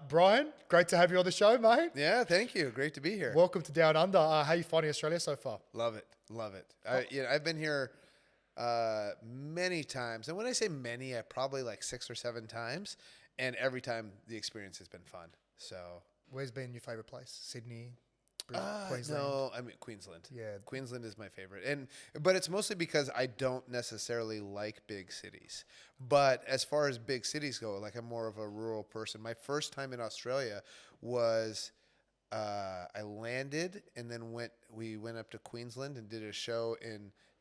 Bryan, great to have you on the show, mate. Yeah, thank you. Great to be here. Welcome to Down Under. How are you finding Australia so far? Love it. I've been here many times. And when I say many, I probably like 6 or 7 times. And every time the experience has been fun. So, Where's been your favourite place? Sydney? Queensland? No, I mean Queensland. Yeah. Queensland is my favorite, but it's mostly because I don't necessarily like big cities. But as far as big cities go, like I'm more of a rural person. My first time in Australia was I landed and then we went up to Queensland and did a show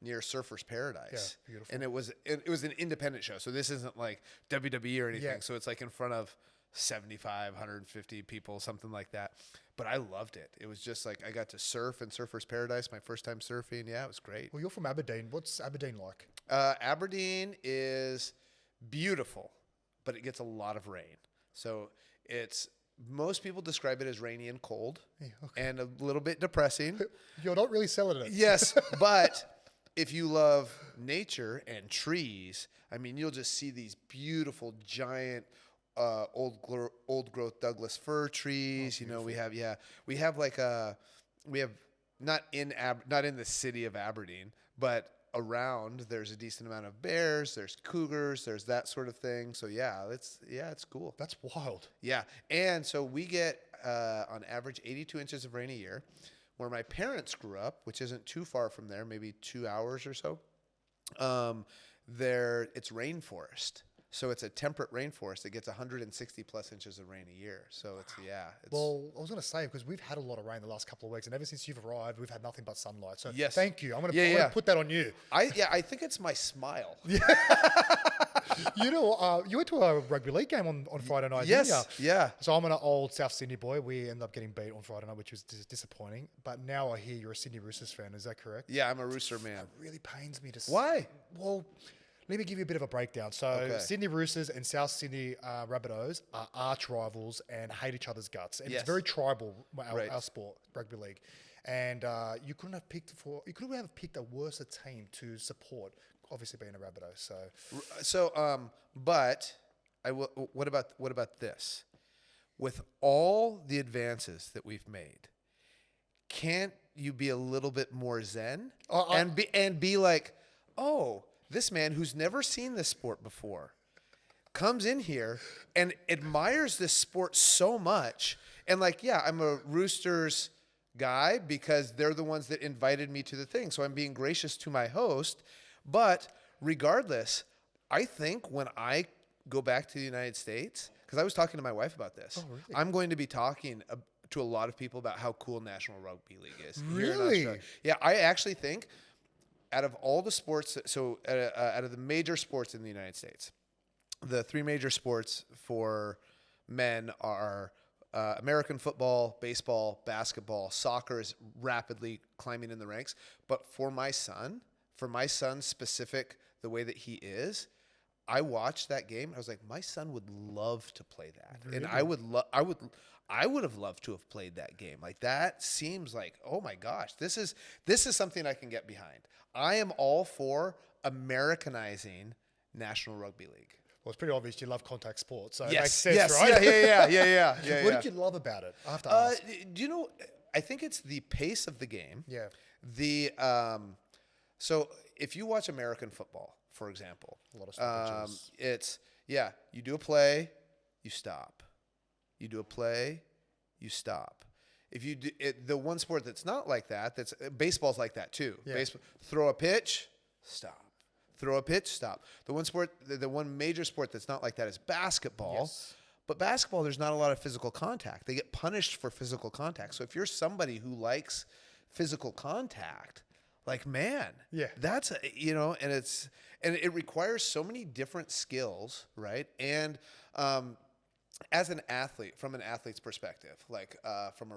near Surfers Paradise. Yeah, beautiful. And it was an independent show, so this isn't like WWE or anything. Yeah. So it's like in front of 75, 150 people, something like that. But I loved it. It was just like I got to surf in Surfers Paradise, my first time surfing. Yeah, it was great. Well, you're from Aberdeen. What's Aberdeen like? Aberdeen is beautiful, but it gets a lot of rain. So most people describe it as rainy and cold, and a little bit depressing. You're not really selling it. Yes, but if you love nature and trees, I mean, you'll just see these beautiful giant old growth Douglas fir trees. You know, we have not in the city of Aberdeen, but around there's a decent amount of bears, there's cougars, there's that sort of thing. So it's cool. That's wild. Yeah. And so we get on average 82 inches of rain a year. Where my parents grew up, which isn't too far from there, maybe 2 hours or so, it's rainforest. So it's a temperate rainforest that gets 160 plus inches of rain a year. So Well, I was going to say, because we've had a lot of rain the last couple of weeks, and ever since you've arrived, we've had nothing but sunlight. So yes. Thank you. I'm going to put that on you. I think it's my smile. Yeah. You know, you went to a rugby league game on Friday night, didn't you? Yeah. So I'm an old South Sydney boy. We ended up getting beat on Friday night, which was disappointing. But now I hear you're a Sydney Roosters fan. Is that correct? Yeah, I'm a Rooster man. It really pains me to see. Why? Well, let me give you a bit of a breakdown. So Sydney Roosters and South Sydney Rabbitohs are arch rivals and hate each other's guts. And it's very tribal, our sport, rugby league. And you couldn't have picked a worse team to support. Obviously, being a Rabbitoh, what about this? With all the advances that we've made, can't you be a little bit more zen and be like, oh, this man who's never seen this sport before comes in here and admires this sport so much, and like, yeah, I'm a Roosters guy because they're the ones that invited me to the thing, so I'm being gracious to my host. But regardless, I think when I go back to the United States, because I was talking to my wife about this, I'm going to be talking to a lot of people about how cool National Rugby League is. Really? Here in Australia. Yeah, I actually think out of all the sports, out of the major sports in the United States, the 3 major sports for men are American football, baseball, basketball. Soccer is rapidly climbing in the ranks. But for my son specific, the way that he is, I watched that game. I was like, my son would love to play that. Really? And I would have loved to have played that game. Like, that seems like, oh my gosh, this is something I can get behind. I am all for Americanizing National Rugby League. Well, it's pretty obvious you love contact sports, so yes, it makes sense, yes, right? Yeah. What did you love about it? I have to ask. Do you know? I think it's the pace of the game. Yeah. So if you watch American football, for example, A lot of stoppages. You do a play, you stop. You do a play, you stop. If you do the one sport that's not like that, baseball's like that too. Yeah. Throw a pitch, stop. Throw a pitch, stop. The one major sport that's not like that is basketball. Yes. But basketball, there's not a lot of physical contact. They get punished for physical contact. So if you're somebody who likes physical contact, like, man, that's and it requires so many different skills, right? And as an athlete, from an athlete's perspective, like from a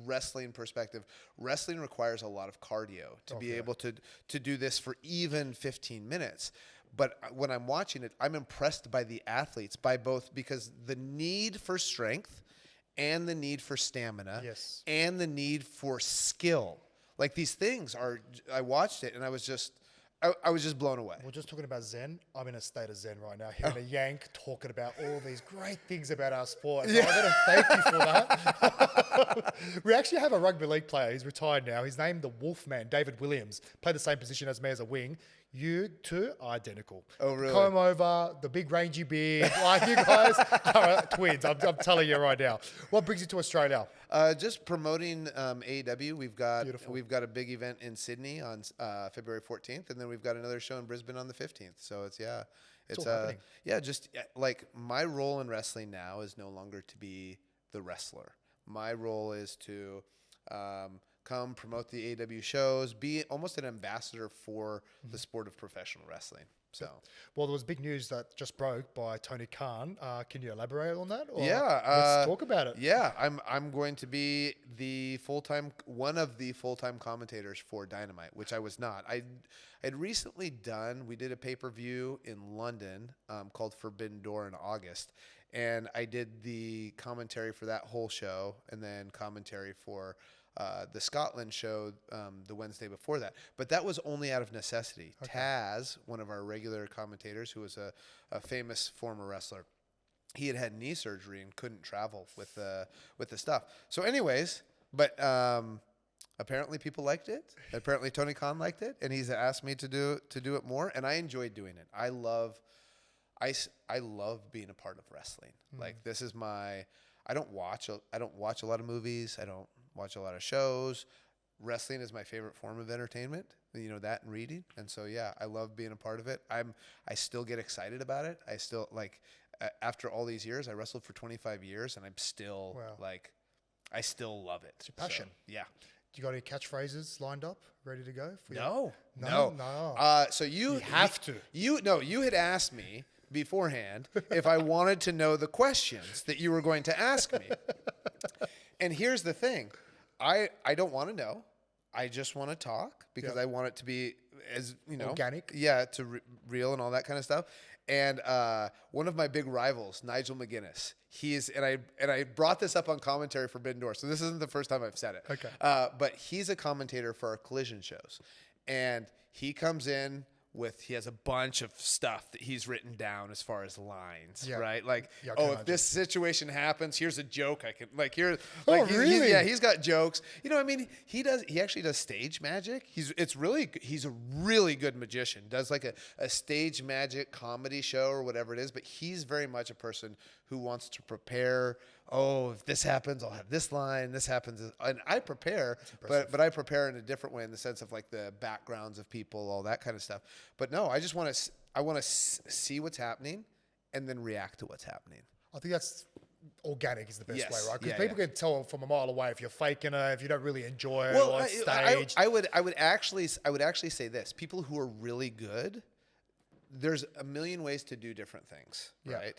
wrestling perspective, wrestling requires a lot of cardio to be able to do this for even 15 minutes. But when I'm watching it, I'm impressed by the athletes, because the need for strength and the need for stamina and the need for skill. Like, these things I watched it and I was just I was just blown away. We're just talking about Zen. I'm in a state of Zen right now, hearing a Yank talking about all these great things about our sport. So I'm going to thank you for that. We actually have a rugby league player. He's retired now. He's named the Wolfman, David Williams. Played the same position as me as a wing. You two are identical. Oh, really? Comb over, the big rangy beard. Like, you guys are twins. I'm telling you right now. What brings you to Australia? Just promoting AEW. We've got a big event in Sydney on February 14th, and then we've got another show in Brisbane on the 15th. So it's just like my role in wrestling now is no longer to be the wrestler. My role is to come promote the AEW shows, be almost an ambassador for the sport of professional wrestling. So, well, there was big news that just broke by Tony Khan. Can you elaborate on that? Or yeah, let's talk about it. Yeah, I'm going to be one of the full-time commentators for Dynamite, which I was not. I'd recently we did a pay-per-view in London called Forbidden Door in August, and I did the commentary for that whole show, and then commentary for the Scotland show the Wednesday before that. But that was only out of necessity. Okay. Taz, one of our regular commentators, who was a famous former wrestler, he had knee surgery and couldn't travel with the stuff. So anyways, but apparently people liked it. Apparently Tony Khan liked it, and he's asked me to do it more, and I enjoyed doing it. I love being a part of wrestling. Like, this is I don't watch a lot of movies. I don't watch a lot of shows. Wrestling is my favorite form of entertainment, that and reading. And so, yeah, I love being a part of it. I still get excited about it. I still after all these years, I wrestled for 25 years and I'm still I still love it. It's your passion. So, yeah. Do you got any catchphrases lined up, ready to go? No. So you have to. You had asked me beforehand if I wanted to know the questions that you were going to ask me. And here's the thing. I don't want to know. I just want to talk because I want it to be as, organic. Yeah, to real and all that kind of stuff. And one of my big rivals, Nigel McGuinness, and I brought this up on commentary for Forbidden Door, so this isn't the first time I've said it. Okay. But he's a commentator for our collision shows, and he comes in he has a bunch of stuff that he's written down as far as lines, right? Like, if this situation happens, here's a joke I can really? He's got jokes. He actually does stage magic. He's a really good magician. Does like a stage magic comedy show or whatever it is, but he's very much a person who wants to prepare. Oh, if this happens, I'll have this line. This happens, and I prepare, but I prepare in a different way in the sense of like the backgrounds of people, all that kind of stuff. But no, I just want to see what's happening, and then react to what's happening. I think that's organic is the best way, right? Because people can tell from a mile away if you're faking it, if you don't really enjoy it on stage. I would actually say this: people who are really good, there's a million ways to do different things, right?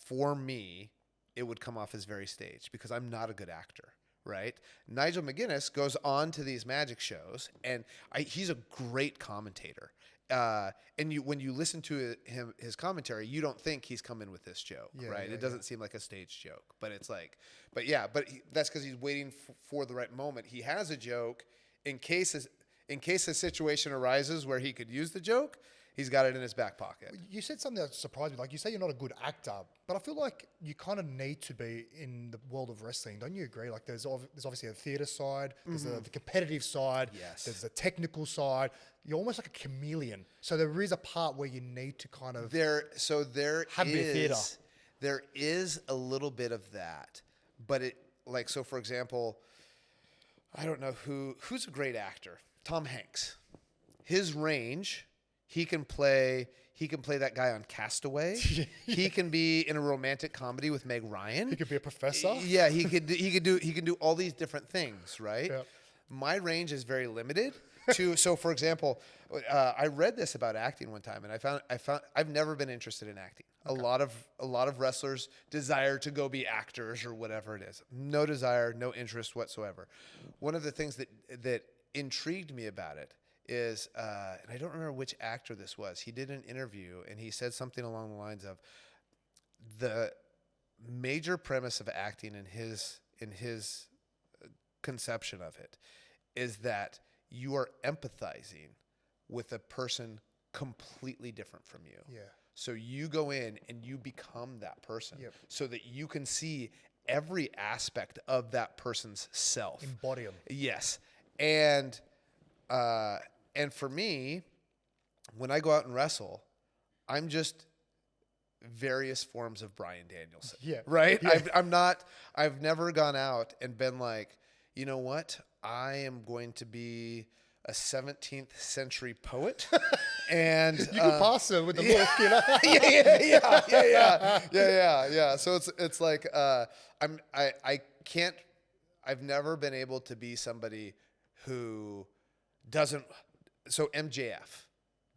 For me, it would come off as very staged because I'm not a good actor, right? Nigel McGuinness goes on to these magic shows, and he's a great commentator. And when you listen to his commentary, you don't think he's come in with this joke, right? It doesn't seem like a staged joke, but it's like, that's because he's waiting for the right moment. He has a joke in case a situation arises where he could use the joke. He's got it in his back pocket. You said something that surprised me. Like, you say you're not a good actor, but I feel like you kind of need to be in the world of wrestling. Don't you agree? Like, there's obviously a theater side, there's the competitive side, there's the technical side. You're almost like a chameleon. So there is a part where you need to kind of there theater. There is a little bit of that, but so for example, I don't know who's a great actor. Tom Hanks. His range. He can play that guy on Castaway. He can be in a romantic comedy with Meg Ryan. He could be a professor. Yeah, he can do all these different things, right? Yep. My range is very limited. So for example, I read this about acting one time, and I found I've never been interested in acting. Okay. A lot of wrestlers desire to go be actors or whatever it is. No desire, no interest whatsoever. One of the things that intrigued me about it is, and I don't remember which actor this was. He did an interview, and he said something along the lines of, the major premise of acting in his conception of it is that you are empathizing with a person completely different from you. Yeah. So you go in and you become that person so that you can see every aspect of that person's self. Embody them. Yes. And for me, when I go out and wrestle, I'm just various forms of Bryan Danielson. Yeah. Right? Yeah. I've never gone out and been like, you know what? I am going to be a 17th century poet. And you can pass it with the look, you know? Yeah. So it's like I've never been able to be somebody who doesn't. So MJF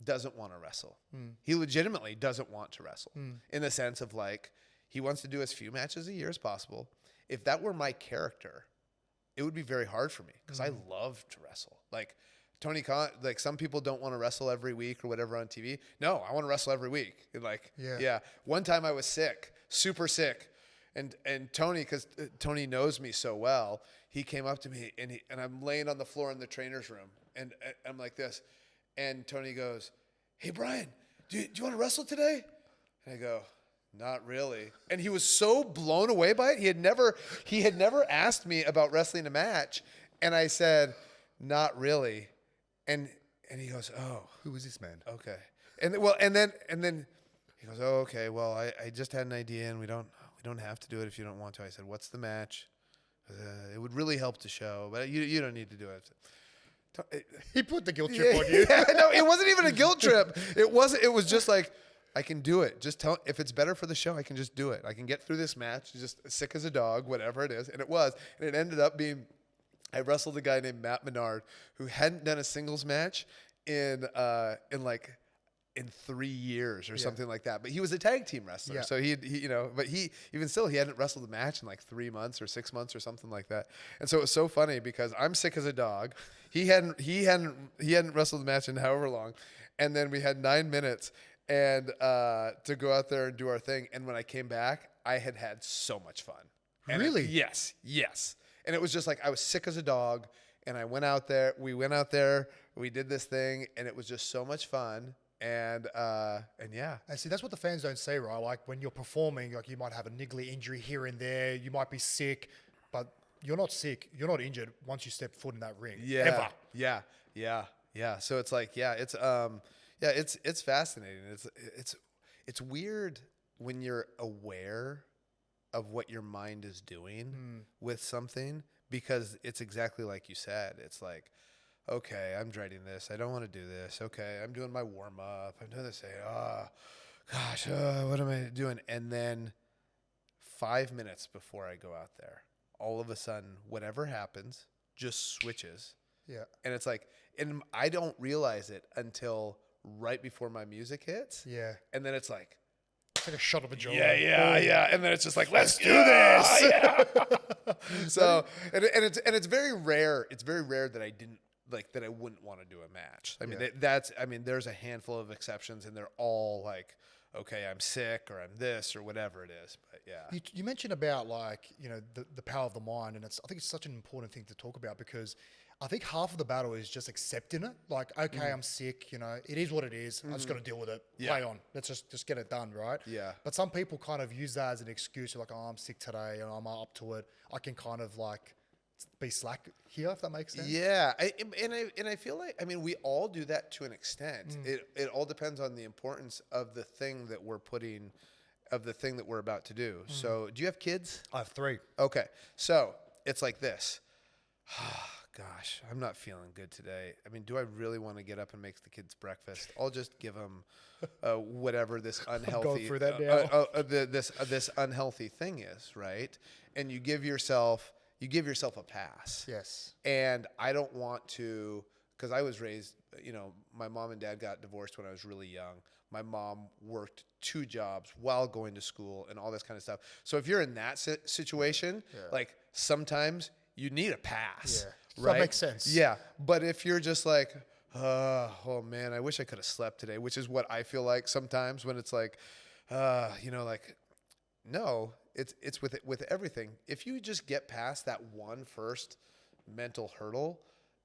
doesn't want to wrestle. He legitimately doesn't want to wrestle in the sense of like he wants to do as few matches a year as possible. If that were my character, it would be very hard for me because I love to wrestle. Like Tony Khan, like some people don't want to wrestle every week or whatever on TV. No, I want to wrestle every week. And like, one time I was sick, super sick. And Tony, because Tony knows me so well, he came up to me and I'm laying on the floor in the trainer's room and I'm like this. And Tony goes, "Hey, Bryan, do you want to wrestle today?" And I go, "Not really." And he was so blown away by it. He had never asked me about wrestling a match. And I said, "Not really." And he goes, "Oh, who is this man?" Okay. And then he goes, "Oh, okay. Well, I just had an idea and we don't have to do it if you don't want to." I said, "What's the match?" It would really help the show, but you don't need to do it. He put the guilt trip on you. No, it wasn't even a guilt trip. It was just like, I can do it. Just tell if it's better for the show, I can just do it. I can get through this match, just sick as a dog, whatever it is. And it was. And it ended up being, I wrestled a guy named Matt Menard who hadn't done a singles match in 3 years or something like that. But he was a tag team wrestler. Yeah. So he but he hadn't wrestled a match in like 3 months or 6 months or something like that. And so it was so funny because I'm sick as a dog. He hadn't wrestled a match in however long. And then we had 9 minutes and to go out there and do our thing. And when I came back, I had so much fun. And really? Yes. And it was just like I was sick as a dog and we went out there, we did this thing and it was just so much fun. And yeah. And see, that's what the fans don't say, right? Like when you're performing, like you might have a niggly injury here and there, you might be sick, but you're not sick, you're not injured once you step foot in that ring. Yeah. Ever. Yeah. So it's like, it's fascinating. It's weird when you're aware of what your mind is doing with something, because it's exactly like you said. It's like, okay, I'm dreading this. I don't want to do this. Okay, I'm doing my warm up. I'm doing this. What am I doing? And then 5 minutes before I go out there, all of a sudden, whatever happens just switches. Yeah. And it's like, and I don't realize it until right before my music hits. Yeah. And then it's like a shot of adrenaline. Yeah. And then it's just like, let's do this. Yeah. So, and it's very rare. It's very rare that I wouldn't want to do a match. I mean, there's a handful of exceptions and they're all like, okay, I'm sick or I'm this or whatever it is. But yeah. You mentioned about the power of the mind, and I think it's such an important thing to talk about because I think half of the battle is just accepting it. Like, okay, I'm sick, it is what it is. I just got to deal with it. Yeah. Play on. Let's just get it done, right? Yeah. But some people kind of use that as an excuse. Like, oh, I'm sick today and I'm up to it. I can kind of be slack here, if that makes sense. Yeah, I feel like, we all do that to an extent. It all depends on the importance of the thing that we're about to do. So, do you have kids? I have 3. Okay, so it's like this. Gosh, I'm not feeling good today. Do I really want to get up and make the kids breakfast? I'll just give them whatever this unhealthy I'm going through that now. This unhealthy thing is, right? And you give yourself a pass. Yes. And I don't want to, because I was raised, my mom and dad got divorced when I was really young. My mom worked 2 jobs while going to school and all this kind of stuff. So if you're in that situation, like sometimes you need a pass. Yeah. Right? That makes sense. Yeah. But if you're just like, oh man, I wish I could have slept today, which is what I feel like sometimes when it's like, no, it's with everything. If you just get past that one first mental hurdle,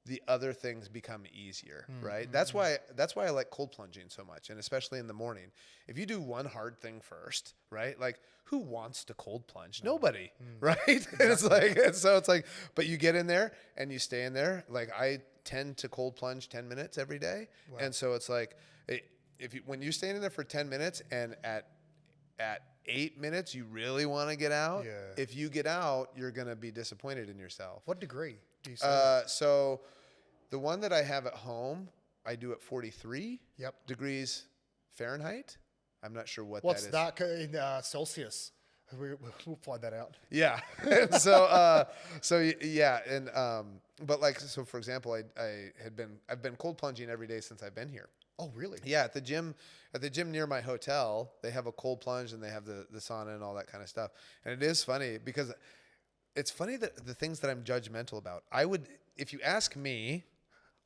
the other things become easier, right? That's why I like cold plunging so much, and especially in the morning. If you do one hard thing first, right? Like, who wants to cold plunge? Nobody, right? Exactly. It's like, but you get in there and you stay in there. Like, I tend to cold plunge 10 minutes every day, and so it's like, when you stay in there for 10 minutes and at 8 minutes you really want to get out, if you get out, you're gonna be disappointed in yourself. What degree do you say? So the one that I have at home, I do at 43 degrees Fahrenheit. I'm not sure what What's that is. What's that in Celsius? We'll find that out. Yeah. But like, so for example, I've been cold plunging every day since I've been here. Oh, really? Yeah. At the gym near my hotel, they have a cold plunge and they have the sauna and all that kind of stuff. And it is funny because it's funny that the things that I'm judgmental about, if you ask me,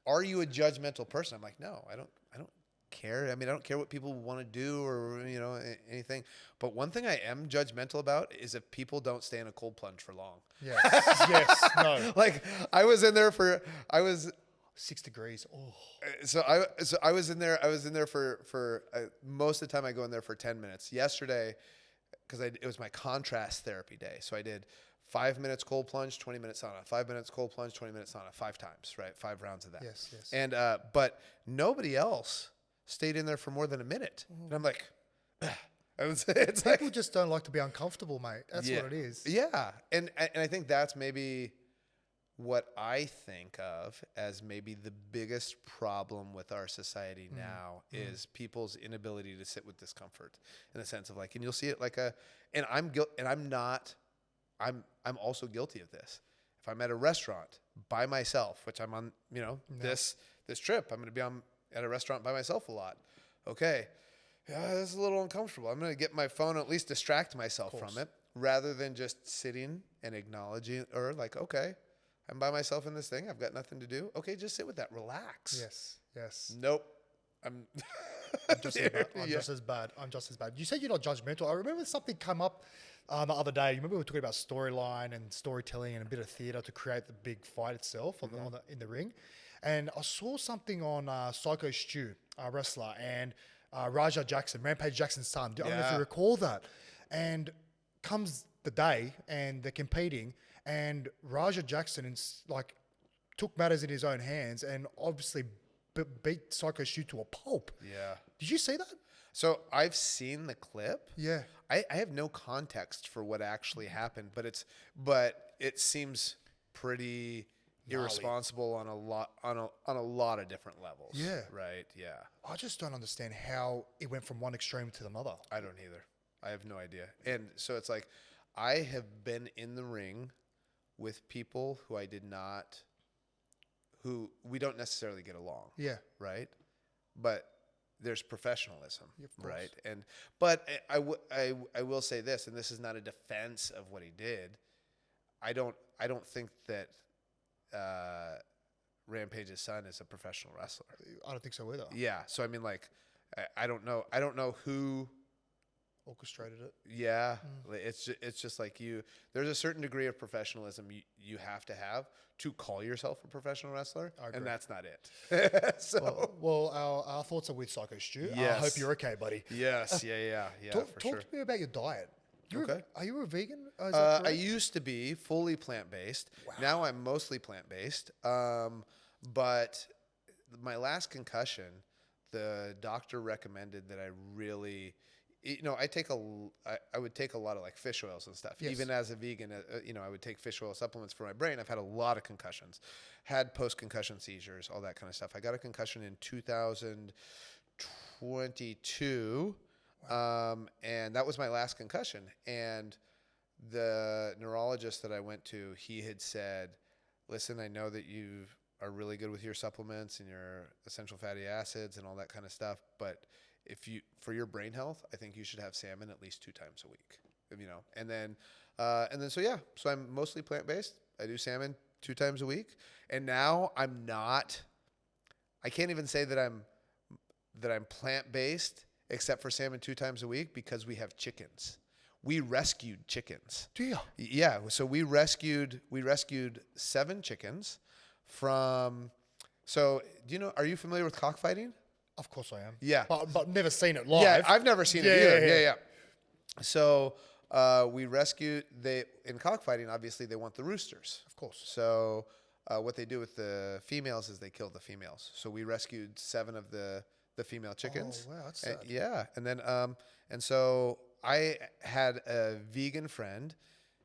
are you a judgmental person? I'm like, no, I don't care. I mean, I don't care what people want to do or, anything. But one thing I am judgmental about is if people don't stay in a cold plunge for long. Yes. Yes. No. Like, I was 6 degrees. Oh. So I was in there for most of the time I go in there for 10 minutes. Yesterday, because it was my contrast therapy day. So I did 5 minutes cold plunge, 20 minutes sauna, 5 minutes cold plunge, 20 minutes sauna, 5 times, right? 5 rounds of that. Yes. And, but nobody else stayed in there for more than a minute. And I'm like, it's people just don't like to be uncomfortable, mate. That's what it is. Yeah. And I think that's maybe what I think of as maybe the biggest problem with our society now is people's inability to sit with discomfort, in the sense of like, and you'll see it like I'm also guilty of this. If I'm at a restaurant by myself, which I'm on, this trip, I'm going to be at a restaurant by myself a lot. Okay. Yeah, this is a little uncomfortable. I'm going to get my phone, at least distract myself from it, rather than just sitting and acknowledging, or like, okay, I'm by myself in this thing. I've got nothing to do. Okay, just sit with that. Relax. Yes. Nope. I'm just as bad. I'm just as bad. You said you're not judgmental. I remember something come up the other day. You remember we were talking about storyline and storytelling and a bit of theater to create the big fight itself in the ring. And I saw something on Syko Stu, wrestler, and Raja Jackson, Rampage Jackson's son. I don't know if you recall that. And comes the day and they're competing, and Raja Jackson took matters in his own hands and obviously beat Syko Stu to a pulp. Yeah. Did you see that? So I've seen the clip. Yeah. I have no context for what actually happened, but it seems pretty irresponsible on a lot of different levels. Yeah. Right. Yeah. I just don't understand how it went from one extreme to another. I don't either. I have no idea. And so it's like, I have been in the ring with people who we don't necessarily get along. Yeah. Right. But there's professionalism, right? But I will say this, and this is not a defense of what he did. I don't think that Rampage's son is a professional wrestler. I don't think so either. Yeah. So I mean, like, I don't know who orchestrated it. Yeah. It's just like there's a certain degree of professionalism you have to have to call yourself a professional wrestler, and that's not it. So well, our thoughts are with Syko Stu. Yes. I hope you're okay, buddy. Yes. Yeah. Talk to me about your diet. Are you a vegan? I used to be fully plant-based. Wow. Now I'm mostly plant-based. But my last concussion, the doctor recommended that I really, I would take a lot of like fish oils and stuff. Yes. Even as a vegan, I would take fish oil supplements for my brain. I've had a lot of concussions, had post-concussion seizures, all that kind of stuff. I got a concussion in 2022. Wow. And that was my last concussion. And the neurologist that I went to, he had said, listen, I know that you are really good with your supplements and your essential fatty acids and all that kind of stuff, but for your brain health, I think you should have salmon at least 2 times a week, and then so I'm mostly plant-based. I do salmon 2 times a week. And now I can't even say that I'm plant-based except for salmon 2 times a week, because we have chickens. We rescued chickens. Do you? Yeah. So we rescued 7 chickens. So do you know? Are you familiar with cockfighting? Of course I am. Yeah, but never seen it live. Yeah, I've never seen it either. Yeah. So we rescued in cockfighting. Obviously, they want the roosters. Of course. So what they do with the females is they kill the females. So we rescued 7 of the female chickens. Oh wow, that's sad. Yeah, and then and so I had a vegan friend.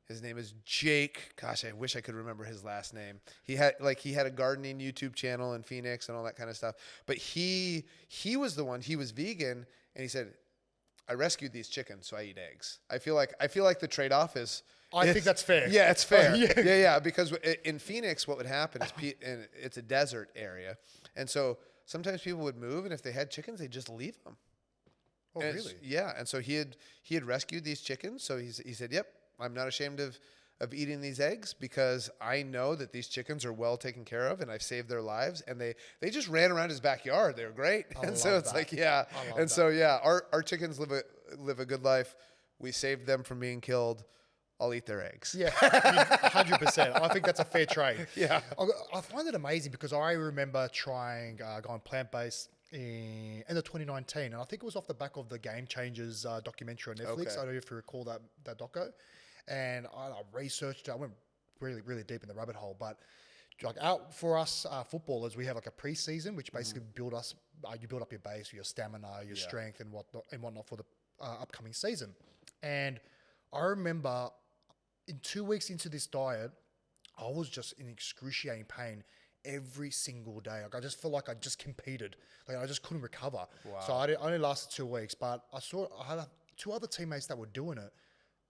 His name is Jake. Gosh, I wish I could remember his last name. He had a gardening YouTube channel in Phoenix and all that kind of stuff. But he was the one. He was vegan, and he said, "I rescued these chickens, so I eat eggs." I feel like the trade-off is. I think that's fair. Yeah, it's fair. Yeah. Because in Phoenix, what would happen is and it's a desert area, and so sometimes people would move, and if they had chickens, they'd just leave them. Oh, really? Yeah, and so he had rescued these chickens. So he said, "Yep, I'm not ashamed of eating these eggs because I know that these chickens are well taken care of and I've saved their lives." And they just ran around his backyard. They were great. And so it's like, yeah. And so, yeah, our chickens live a good life. We saved them from being killed. I'll eat their eggs. Yeah, 100%. I think that's a fair trade. Yeah. I find it amazing because I remember trying going plant-based in the 2019, and I think it was off the back of the Game Changers documentary on Netflix. Okay. I don't know if you recall that doco. And I researched it. I went really, really deep in the rabbit hole. But like out for us footballers, we have like a pre-season, which basically you build up your base, your stamina, your strength, and whatnot for the upcoming season. And I remember in 2 weeks into this diet, I was just in excruciating pain every single day. Like I just felt like I just competed. Like I just couldn't recover. Wow. So I only lasted 2 weeks, but I had 2 other teammates that were doing it,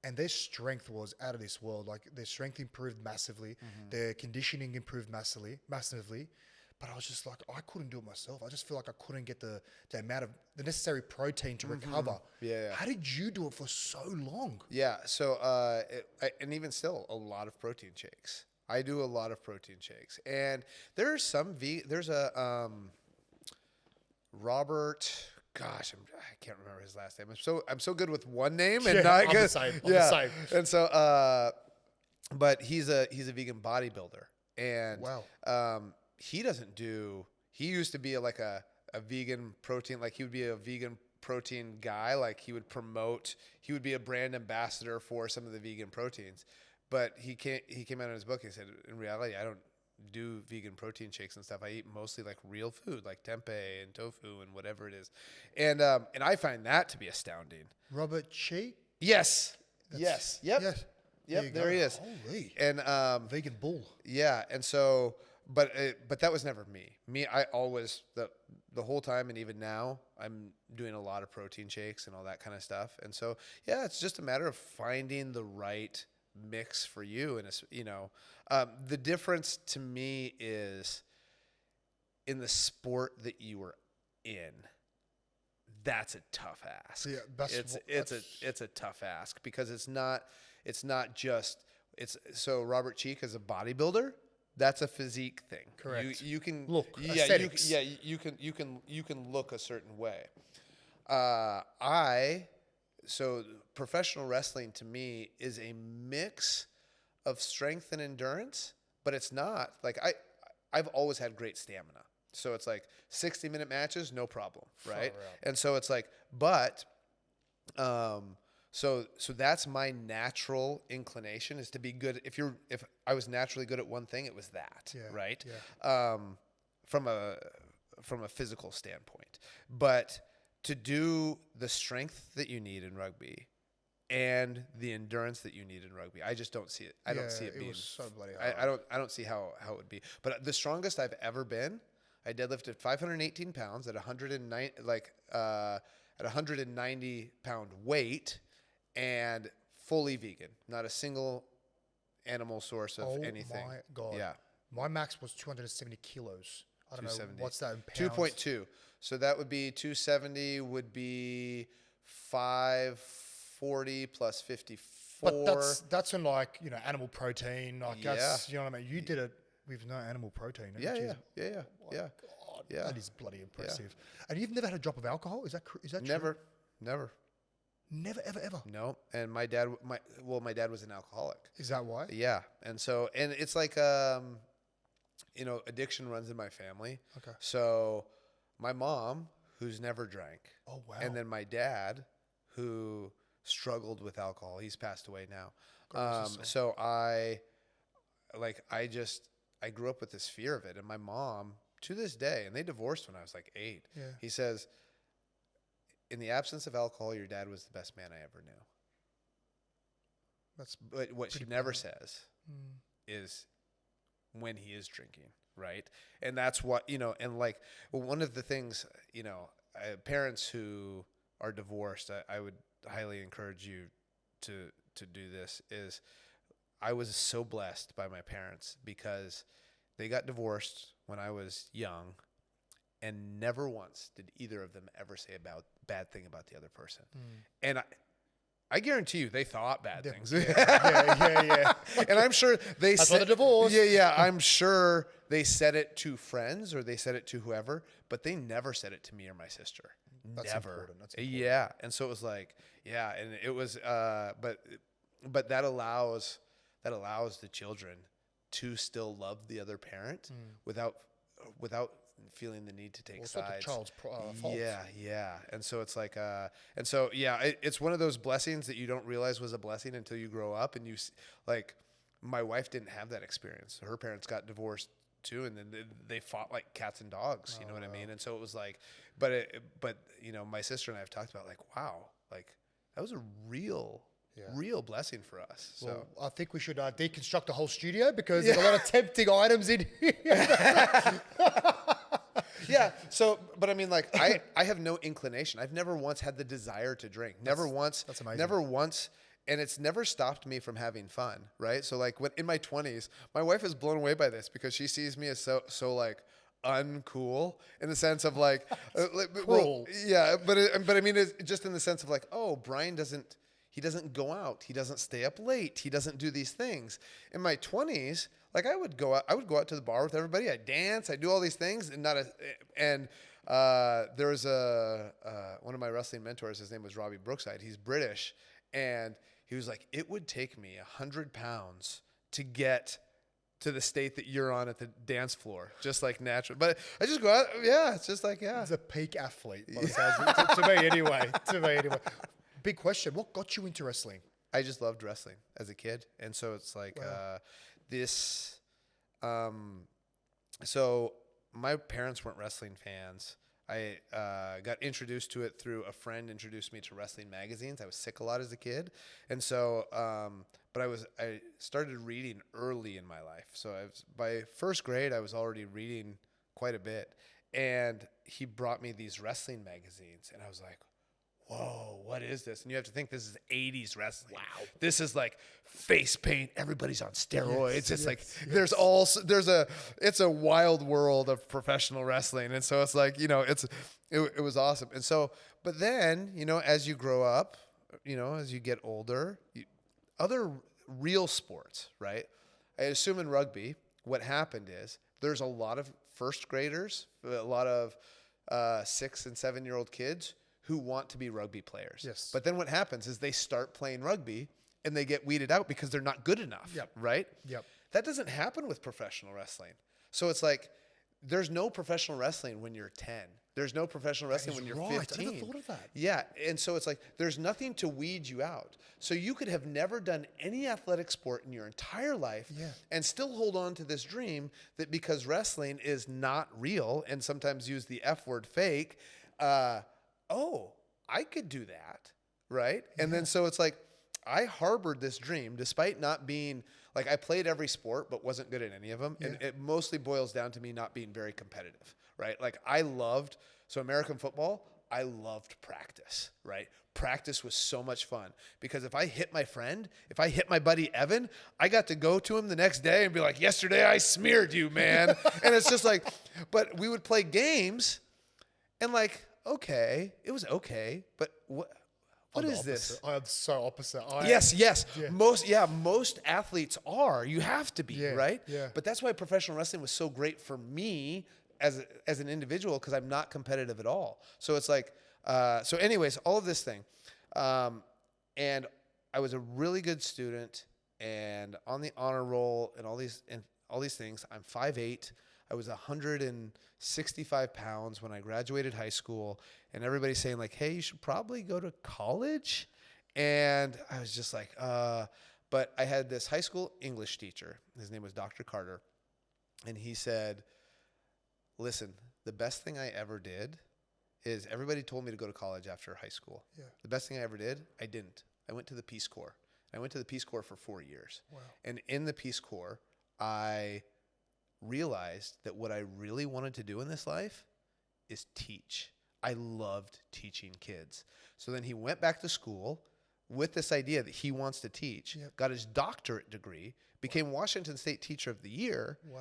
and their strength was out of this world. Like their strength improved massively, their conditioning improved massively. But I was just like, I couldn't do it myself. I just feel like I couldn't get the amount of the necessary protein to recover. Yeah. How did you do it for so long? Yeah. So and even still, a lot of protein shakes. I do a lot of protein shakes, and there's some there's a Robert. Gosh, I can't remember his last name. I'm so good with one name and not good. I'm the same. And so, but he's a vegan bodybuilder, and wow. He doesn't do. He used to be like a vegan protein. Like he would be a vegan protein guy. Like he would promote. He would be a brand ambassador for some of the vegan proteins. But he came out in his book. He said, in reality, I don't do vegan protein shakes and stuff. I eat mostly like real food, like tempeh and tofu and whatever it is. And I find that to be astounding. Robert Cheek? Yes. Yes. Yep. Yes. Yep. There he is. Holy. And vegan bull. Yeah. And so, but that was never me. I always the whole time, and even now, I'm doing a lot of protein shakes and all that kind of stuff. And so, yeah, it's just a matter of finding the right mix for you. And it's, the difference to me is in the sport that you were in. That's a tough ask. Yeah, it's a tough ask because it's not just so Robert Cheek is a bodybuilder. That's a physique thing. Correct. You can look. Aesthetics. You can look a certain way. So professional wrestling to me is a mix of strength and endurance, but it's not like I've always had great stamina. So it's like 60-minute matches, no problem, right? And so it's like, but so that's my natural inclination is to be good. If I was naturally good at one thing, it was that, right? Yeah. From a physical standpoint, but to do the strength that you need in rugby and the endurance that you need in rugby, I just don't see it. I don't see it being so bloody hard. I don't see how it would be. But the strongest I've ever been, I deadlifted 518 pounds at 109, at 190 pound weight, and fully vegan, not a single animal source of anything. Oh my God. Yeah. My max was 270 kilos. I don't know what's that in pounds. 2.2. So that would be 270 would be 540 plus 54. But that's in like, animal protein. Like that's, you know what I mean? You did it with no animal protein. Yeah. Oh God, that is bloody impressive. Yeah. And you've never had a drop of alcohol? Is that Never. true? Never. Never, ever. No. And my dad was an alcoholic. Is that why? Yeah. And so, and it's like, addiction runs in my family. Okay. So my mom, who's never drank. Oh, wow. And then my dad, who struggled with alcohol. He's passed away now. So I grew up with this fear of it. And my mom, to this day, and they divorced when I was like 8. Yeah. He says, in the absence of alcohol, your dad was the best man I ever knew. But what she never says is when he is drinking, right? And that's what, and like one of the things, parents who are divorced, I would highly encourage you to do this. Is I was so blessed by my parents because they got divorced when I was young, and never once did either of them ever say a bad thing about the other person. And I guarantee you they thought bad things. Yeah. And I'm sure they said the divorce. Yeah. I'm sure they said it to friends or they said it to whoever, but they never said it to me or my sister. That's Never. Important. That's important. Yeah. And so it was like, and it was, but that allows the children to still love the other parent without feeling the need to take sides. It's not the child's fault. Yeah. And so it's like, it's one of those blessings that you don't realize was a blessing until you grow up. And like, my wife didn't have that experience. Her parents got divorced too, and then they fought like cats and dogs. You know what I mean? And so it was like, but my sister and I have talked about like, wow, like that was a real blessing for us. Well, so I think we should deconstruct the whole studio because there's a lot of tempting items in here. Yeah. So, but I mean, like, I have no inclination. I've never once had the desire to drink. Never once. That's amazing. Never once. And it's never stopped me from having fun. Right. So like when in my 20s, my wife is blown away by this because she sees me as so like uncool in the sense of like, cool. But I mean, it's just in the sense of like, oh, Bryan doesn't go out. He doesn't stay up late. He doesn't do these things. In my 20s, like I would go out to the bar with everybody. I'd dance. I'd do all these things, and there was one of my wrestling mentors. His name was Robbie Brookside. He's British, and he was like, "It would take me 100 pounds to get to the state that you're on at the dance floor, just like natural." But I just go out. Yeah, it's just like He's a peak athlete. To me, anyway. Big question. What got you into wrestling? I just loved wrestling as a kid. And so it's like so my parents weren't wrestling fans. I got introduced to it through a friend introduced me to wrestling magazines. I was sick a lot as a kid. And so, but I started reading early in my life. So by first grade, I was already reading quite a bit. And he brought me these wrestling magazines. And I was like, whoa, what is this? And you have to think this is 80s wrestling. Wow. This is like face paint. Everybody's on steroids. It's a wild world of professional wrestling. And so it's like, it was awesome. And so, but then, as you grow up, as you get older, other real sports, right? I assume in rugby, what happened is there's a lot of first graders, a lot of 6 and 7 year old kids who want to be rugby players. Yes. But then what happens is they start playing rugby and they get weeded out because they're not good enough. Yep. Right? Yep. That doesn't happen with professional wrestling. So it's like there's no professional wrestling when you're 10. There's no professional wrestling when you're 15. I never thought of that. Yeah. And so it's like there's nothing to weed you out. So you could have never done any athletic sport in your entire life and still hold on to this dream that because wrestling is not real and sometimes use the F word fake, I could do that, right? And then so it's like I harbored this dream despite not being like I played every sport but wasn't good at any of them. And it mostly boils down to me not being very competitive, right? Like American football, I loved practice, right? Practice was so much fun because if I hit my buddy Evan, I got to go to him the next day and be like, yesterday I smeared you, man. And it's just like, but we would play games and like, okay, it was okay, but what is this? I'm so opposite. Yes. Yeah. Most athletes are. You have to be, right? Yeah. But that's why professional wrestling was so great for me as an individual because I'm not competitive at all. So it's like, so anyways, all of this thing, and I was a really good student and on the honor roll and all these, and all these things. I'm 5'8". I was 165 pounds when I graduated high school, and everybody's saying like, hey, you should probably go to college. And I was just like, but I had this high school English teacher. His name was Dr. Carter. And he said, listen, the best thing I ever did is everybody told me to go to college after high school. Yeah. The best thing I ever did, I didn't. I went to the Peace Corps. I went to the Peace Corps for 4 years. Wow. And in the Peace Corps, I realized that what I really wanted to do in this life is teach. I loved teaching kids. So then he went back to school with this idea that he wants to teach, got his doctorate degree, became Washington State Teacher of the Year. Wow.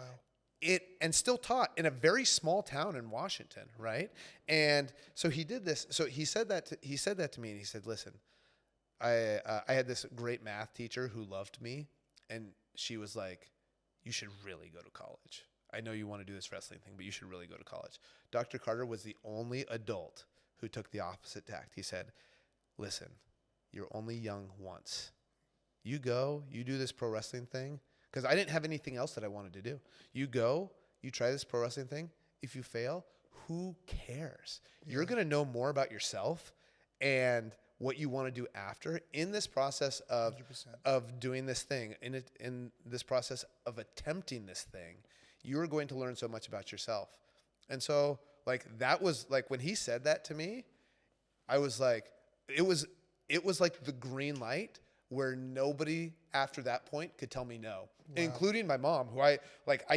And still taught in a very small town in Washington, right? And so he did this. So he said that to me, and he said, listen, I had this great math teacher who loved me, and she was like, you should really go to college. I know you want to do this wrestling thing, but you should really go to college. Dr. Carter was the only adult who took the opposite tact. He said, listen, you're only young once. You go, you do this pro wrestling thing, because I didn't have anything else that I wanted to do. You go, you try this pro wrestling thing. If you fail, who cares? Yeah. You're going to know more about yourself and what you want to do after in this process of 100%. Doing this thing, in this process of attempting this thing. You're going to learn so much about yourself. And so, like, that was, like, when he said that to me, I was like, it was like the green light where nobody after that point could tell me no, including my mom, who I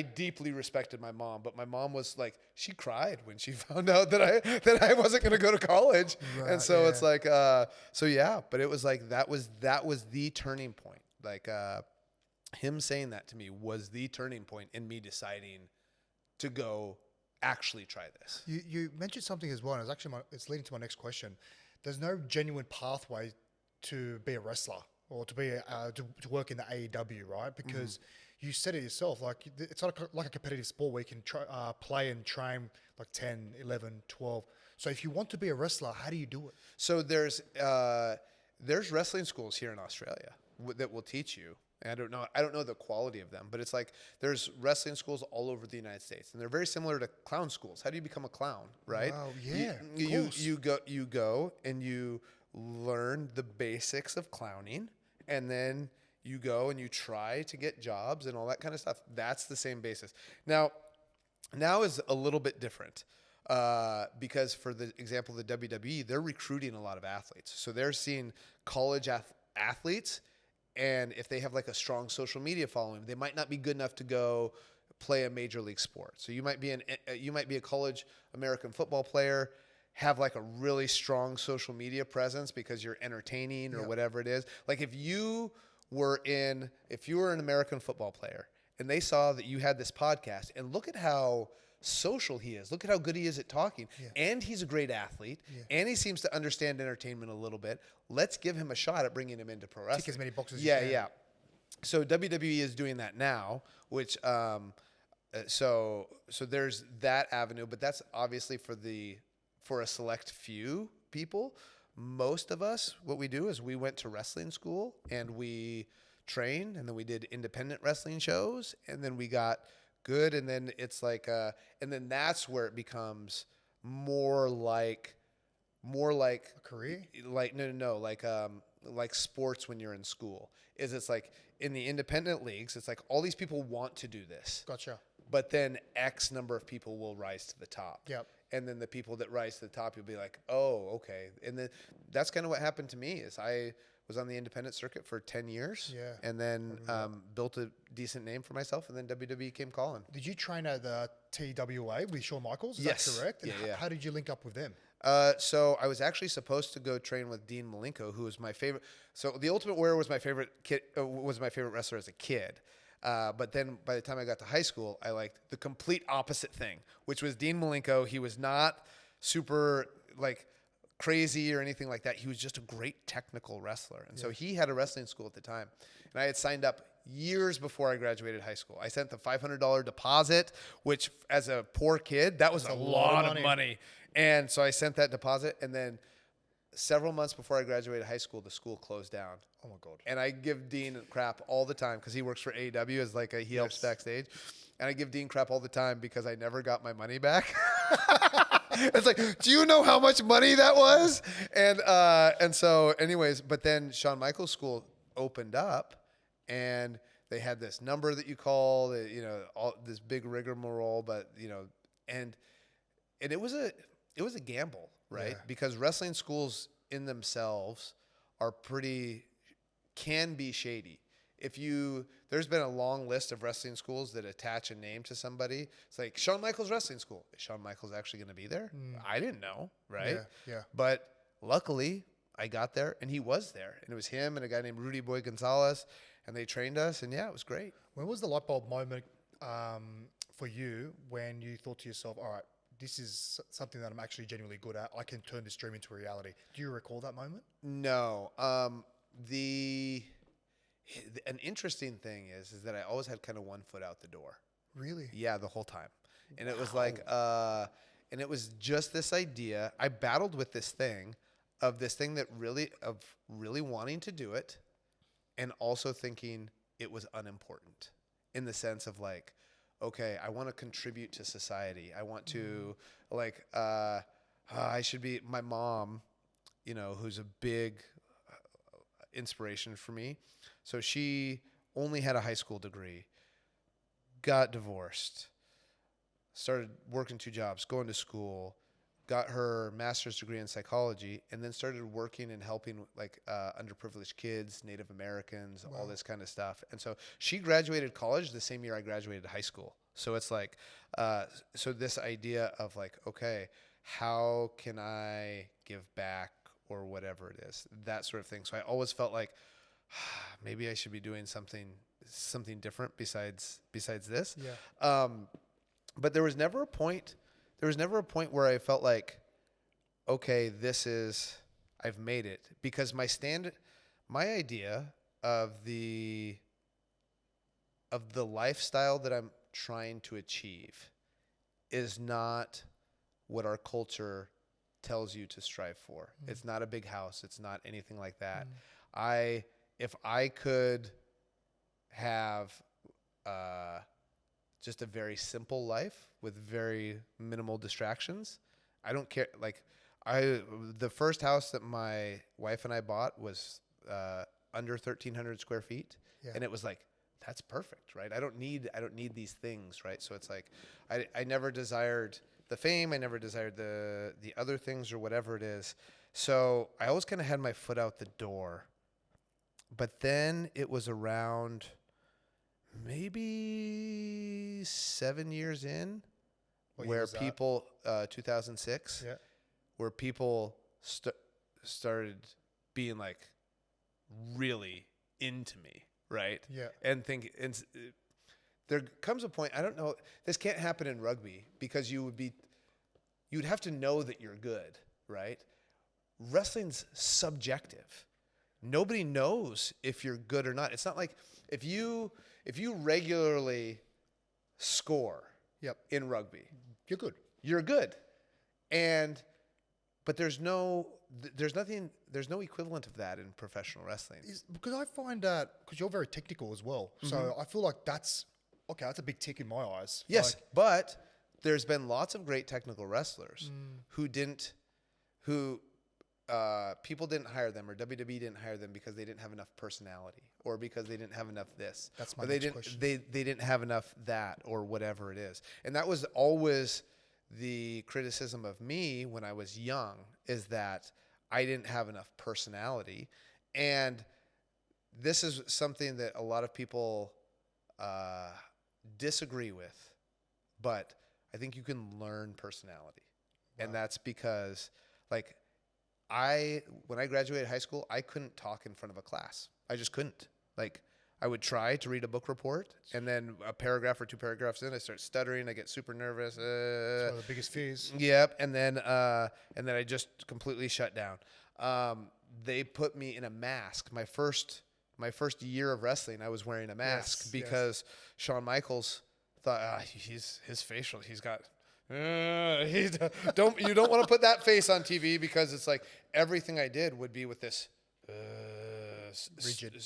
deeply respected my mom, but my mom was like, she cried when she found out that I wasn't going to go to college. Right, and so it's like, but it was like, that was the turning point. Like, him saying that to me was the turning point in me deciding to go actually try this. You mentioned something as well, and it's leading to my next question. There's no genuine pathway to be a wrestler or to be to work in the AEW, right? Because you said it yourself, like, it's not like a competitive sport where you can play and train like 10, 11, 12. So if you want to be a wrestler, how do you do it? So there's wrestling schools here in Australia that will teach you. And I don't know the quality of them, but it's like there's wrestling schools all over the United States, and they're very similar to clown schools. How do you become a clown, right? Wow, yeah. You go and you learn the basics of clowning, and then you go and you try to get jobs and all that kind of stuff. That's the same basis. Now is a little bit different because, for the example of the WWE, they're recruiting a lot of athletes. So they're seeing college athletes, and if they have like a strong social media following, they might not be good enough to go play a major league sport. So you might be a college American football player, have like a really strong social media presence because you're entertaining or whatever it is. Like, if you were an American football player and they saw that you had this podcast, and look at how social he is, look at how good he is at talking, and he's a great athlete, and he seems to understand entertainment a little bit. Let's give him a shot at bringing him into pro wrestling. Tick as many boxes as you can. Yeah. So WWE is doing that now, which so there's that avenue, but that's obviously for a select few people. Most of us, what we do is we went to wrestling school and we trained, and then we did independent wrestling shows, and then we got good, and then it's like and then that's where it becomes more like a career. Like no, like sports when you're in school. It's like in the independent leagues, it's like all these people want to do this. Gotcha. But then X number of people will rise to the top. Yep. And then the people that rise to the top, you'll be like, oh, okay. And then that's kind of what happened to me. Is I was on the independent circuit for 10 years. Yeah. And then built a decent name for myself, and then WWE came calling. Did you train at the TWA with Shawn Michaels? Is that correct? And how did you link up with them? So I was actually supposed to go train with Dean Malenko, who was my favorite. So the Ultimate Warrior was my favorite wrestler as a kid. But then by the time I got to high school, I liked the complete opposite thing, which was Dean Malenko. He was not super like crazy or anything like that. He was just a great technical wrestler. And so he had a wrestling school at the time. And I had signed up years before I graduated high school. I sent the $500 deposit, which as a poor kid, that was a lot of money. And so I sent that deposit, and then several months before I graduated high school, the school closed down. Oh my God. And I give Dean crap all the time because he works for AEW as like he helps backstage. And I give Dean crap all the time because I never got my money back. It's like, do you know how much money that was? And so anyways, but then Shawn Michaels school opened up and they had this number that you call, all this big rigmarole, but and it was a gamble, right? Yeah. Because wrestling schools in themselves can be shady. There's been a long list of wrestling schools that attach a name to somebody. It's like Shawn Michaels Wrestling School. Is Shawn Michaels actually going to be there? I didn't know, right? Yeah. But luckily, I got there, and he was there. And it was him and a guy named Rudy Boy Gonzalez, and they trained us, and it was great. When was the light bulb moment for you when you thought to yourself, all right, this is something that I'm actually genuinely good at. I can turn this dream into a reality. Do you recall that moment? No. An interesting thing is that I always had kind of one foot out the door. Really? Yeah, the whole time. And it was like, and it was just this idea. I battled with this thing that really wanting to do it and also thinking it was unimportant in the sense of like, okay, I want to contribute to society. I want to I should be my mom, who's a big inspiration for me. So she only had a high school degree, got divorced, started working 2 jobs, going to school, got her master's degree in psychology, and then started working and helping underprivileged kids, Native Americans, all this kind of stuff. And so she graduated college the same year I graduated high school. So it's like, so this idea of like, okay, how can I give back or whatever it is, that sort of thing. So I always felt like maybe I should be doing something different besides this. Yeah. But there was never a point where I felt like, okay, I've made it, because my idea of the lifestyle that I'm trying to achieve is not what our culture tells you to strive for. It's not a big house. It's not anything like that. If I could have just a very simple life with very minimal distractions, I don't care. Like the first house that my wife and I bought was under 1,300 square feet. Yeah. And it was like, that's perfect, right? I don't need these things, right? So it's like, I never desired the fame. I never desired the other things or whatever it is. So I always kind of had my foot out the door. But then it was around maybe 7 years in, where people, 2006, where people started being like really into me, right? Yeah. And there comes a point, I don't know, this can't happen in rugby because you'd have to know that you're good, right? Wrestling's subjective. Nobody knows if you're good or not. It's not like if you regularly score in rugby, you're good. You're good. But there's no equivalent of that in professional wrestling. Because I find that, because you're very technical as well. Mm-hmm. So I feel like that's a big tick in my eyes. Yes, but there's been lots of great technical wrestlers who people didn't hire them, or WWE didn't hire them because they didn't have enough personality, or because they didn't have enough this. That's my next question. They didn't have enough that, or whatever it is. And that was always the criticism of me when I was young, is that I didn't have enough personality. And this is something that a lot of people disagree with, but I think you can learn personality. Wow. And that's because, like, when I graduated high school, I couldn't talk in front of a class. I just couldn't. Like, I would try to read a book report, and then a paragraph or 2 paragraphs in, I start stuttering. I get super nervous. It's one of the biggest fears. Yep. And then I just completely shut down. They put me in a mask. My first year of wrestling, I was wearing a mask because Shawn Michaels thought he's got you don't want to put that face on TV because it's like everything I did would be with this rigid,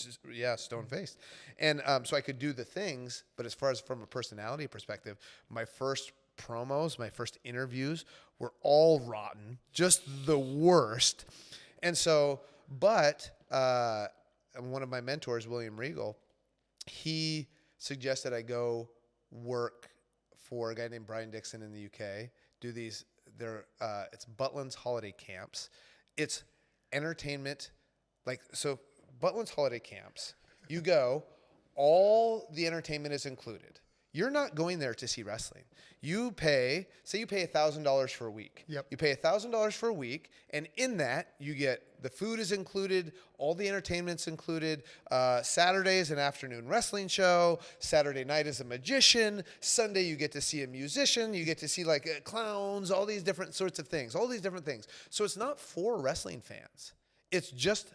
stone faced, and so I could do the things, but as far as from a personality perspective, my first promos, my first interviews were all rotten, just the worst, and so, but one of my mentors, William Regal, he suggested I go work for a guy named Bryan Dixon in the UK, do these, it's Butlin's holiday camps. It's entertainment, so Butlin's holiday camps, you go, all the entertainment is included. You're not going there to see wrestling. You pay $1,000 for a week. Yep. You pay $1,000 for a week, and in that, you get the food is included, all the entertainment's included. Saturday is an afternoon wrestling show. Saturday night is a magician. Sunday, you get to see a musician. You get to see clowns, all these different sorts of things, all these different things. So it's not for wrestling fans. It's just,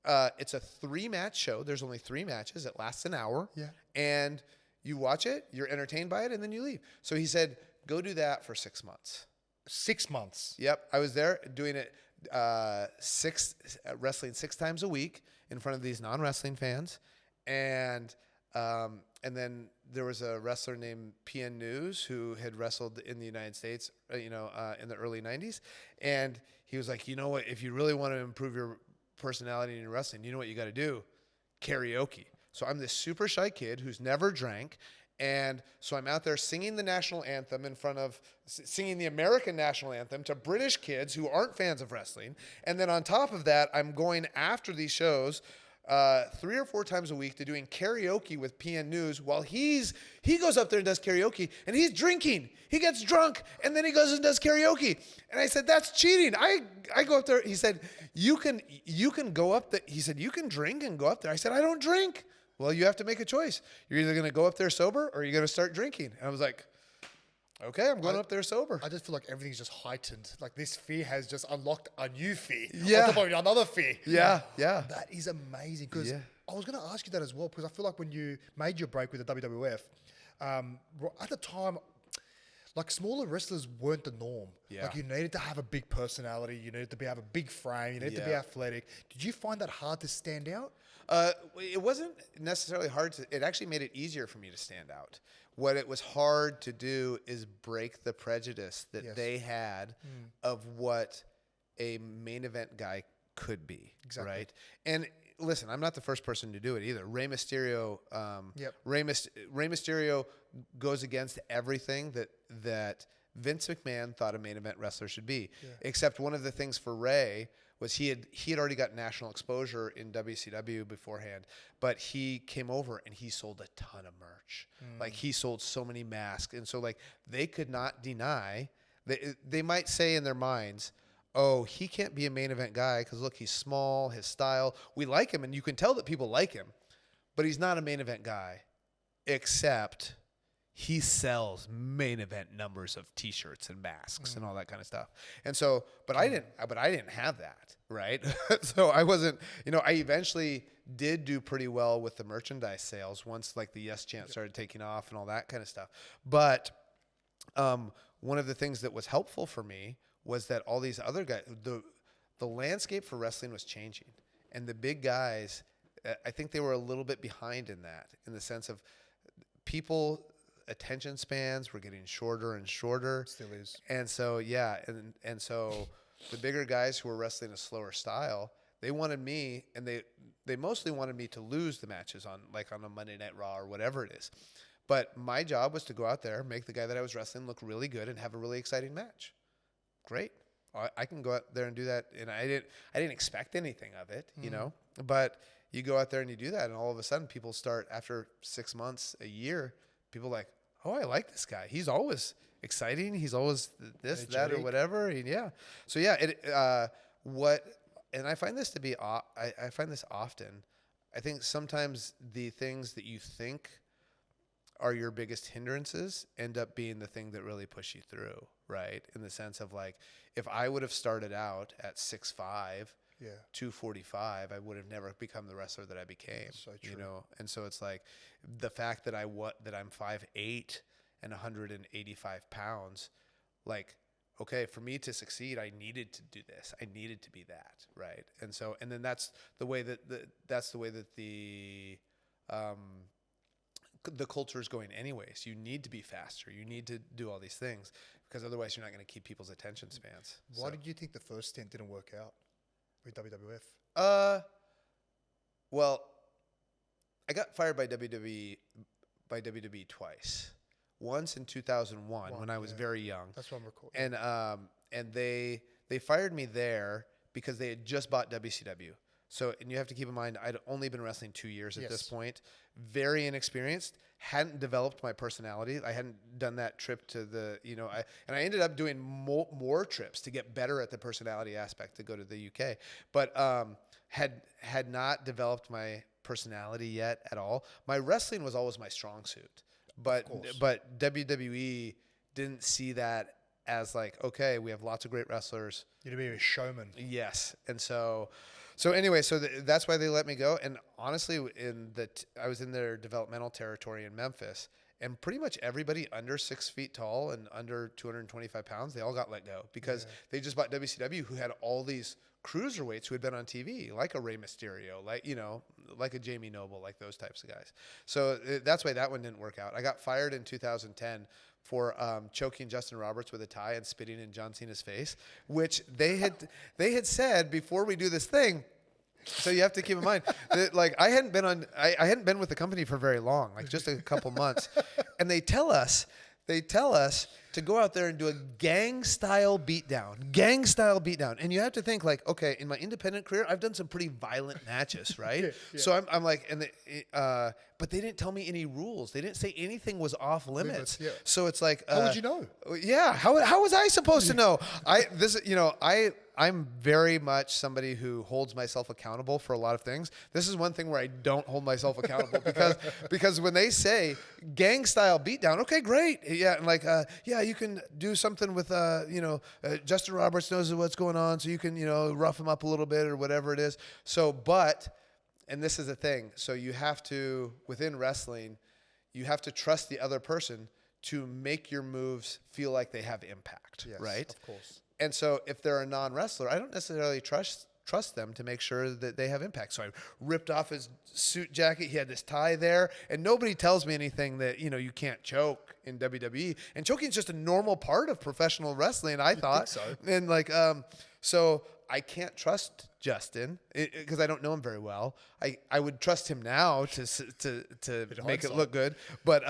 it's a 3-match show. There's only 3 matches. It lasts an hour. Yeah. And you watch it, you're entertained by it, and then you leave. So he said, go do that for 6 months. 6 months? Yep. I was there doing it, wrestling 6 times a week in front of these non-wrestling fans. And then there was a wrestler named PN News who had wrestled in the United States, in the early 90s. And he was like, you know what, if you really want to improve your personality in your wrestling, you know what you got to do? Karaoke. So I'm this super shy kid who's never drank. And so I'm out there singing the national anthem singing the American national anthem to British kids who aren't fans of wrestling. And then on top of that, I'm going after these shows 3 or 4 times a week to doing karaoke with PN News while he goes up there and does karaoke and he's drinking. He gets drunk and then he goes and does karaoke. And I said, that's cheating. I go up there. He said, you can go up there. He said, you can drink and go up there. I said, I don't drink. Well, you have to make a choice. You're either going to go up there sober or you're going to start drinking. And I was like, okay, I'm going up there sober. I just feel like everything's just heightened. Like this fear has just unlocked a new fear. Yeah. On top of another fear. Yeah, yeah. That is amazing. Because I was going to ask you that as well, because I feel like when you made your break with the WWF, at the time, smaller wrestlers weren't the norm. Yeah. You needed to have a big personality. You needed to have a big frame. You needed to be athletic. Did you find that hard to stand out? It wasn't necessarily hard it actually made it easier for me to stand out. What it was hard to do is break the prejudice that they had of what a main event guy could be. Exactly. Right. And listen, I'm not the first person to do it either. Rey Mysterio, Rey Mysterio goes against everything that Vince McMahon thought a main event wrestler should be. Yeah. Except one of the things for Rey was he had already got national exposure in WCW beforehand, but he came over and he sold a ton of merch. He sold so many masks. And so they could not deny, they might say in their minds, oh, he can't be a main event guy because look, he's small, his style, we like him and you can tell that people like him, but he's not a main event guy, except he sells main event numbers of T-shirts and masks and all that kind of stuff. And so, but I didn't have that, right? So I wasn't, I eventually did do pretty well with the merchandise sales once the Yes chant started taking off and all that kind of stuff. But one of the things that was helpful for me was that all these other guys, the landscape for wrestling was changing. And the big guys, I think they were a little bit behind in that, in the sense of people attention spans were getting shorter and shorter. Still is. And so, and so the bigger guys who were wrestling a slower style, they wanted me, and they mostly wanted me to lose the matches on a Monday Night Raw or whatever it is. But my job was to go out there, make the guy that I was wrestling look really good and have a really exciting match. Great. I can go out there and do that. And I didn't expect anything of it, but you go out there and you do that. And all of a sudden people start, after 6 months, a year, people oh, I like this guy. He's always exciting. He's always this, that, or whatever. And so and I find this to be, I find this often. I think sometimes the things that you think are your biggest hindrances end up being the thing that really push you through, right? In the sense of if I would have started out at 6'5", 245, I would have never become the wrestler that I became. So true. And so it's the fact that I'm 5'8" and 185 pounds, like, okay, for me to succeed, I needed to do this. I needed to be that, right? And so, and then that's the way that the culture is going anyways. You need to be faster. You need to do all these things because otherwise you're not going to keep people's attention spans. Why did you think the first stint didn't work out with WWF? Well, I got fired by WWE twice. Once in 2001 when I was very young. That's what I'm recording. And they fired me there because they had just bought WCW. So, and you have to keep in mind, I'd only been wrestling 2 years at this point. Very inexperienced. Hadn't developed my personality. I hadn't done that trip to the, and I ended up doing more trips to get better at the personality aspect to go to the UK. But had not developed my personality yet at all. My wrestling was always my strong suit. But WWE didn't see that as like, okay, we have lots of great wrestlers. You're to be a showman. Yes. And so anyway, that's why they let me go. And honestly, I was in their developmental territory in Memphis, and pretty much everybody under 6 feet tall and under 225 pounds, they all got let go because they just bought WCW, who had all these cruiserweights who had been on TV, like a Rey Mysterio, like a Jamie Noble, like those types of guys. So that's why that one didn't work out. I got fired in 2010 for choking Justin Roberts with a tie and spitting in John Cena's face, which they had said before we do this thing. So you have to keep in mind that, like, I hadn't been with the company for very long, like just a couple months, and they tell us to go out there and do a gang style beatdown. And you have to think, like, okay, in my independent career, I've done some pretty violent matches, right? So I'm like, but they didn't tell me any rules. They didn't say anything was off limits. So it's like, how would you know? Yeah. How was I supposed to know? I'm very much somebody who holds myself accountable for a lot of things. This is one thing where I don't hold myself accountable because when they say gang style beatdown, okay, great. Yeah. And like, you can do something with, Justin Roberts knows what's going on. So you can, rough him up a little bit or whatever it is. So, and this is the thing. So you have to, within wrestling, you have to trust the other person to make your moves feel like they have impact, right? Of course. And so if they're a non-wrestler, I don't necessarily trust them to make sure that they have impact. So I ripped off his suit jacket. He had this tie there. And nobody tells me anything that, you can't choke in WWE. And choking is just a normal part of professional wrestling, I thought. Think so. And like, so I can't trust Justin because I don't know him very well. I would trust him now to make it look good. But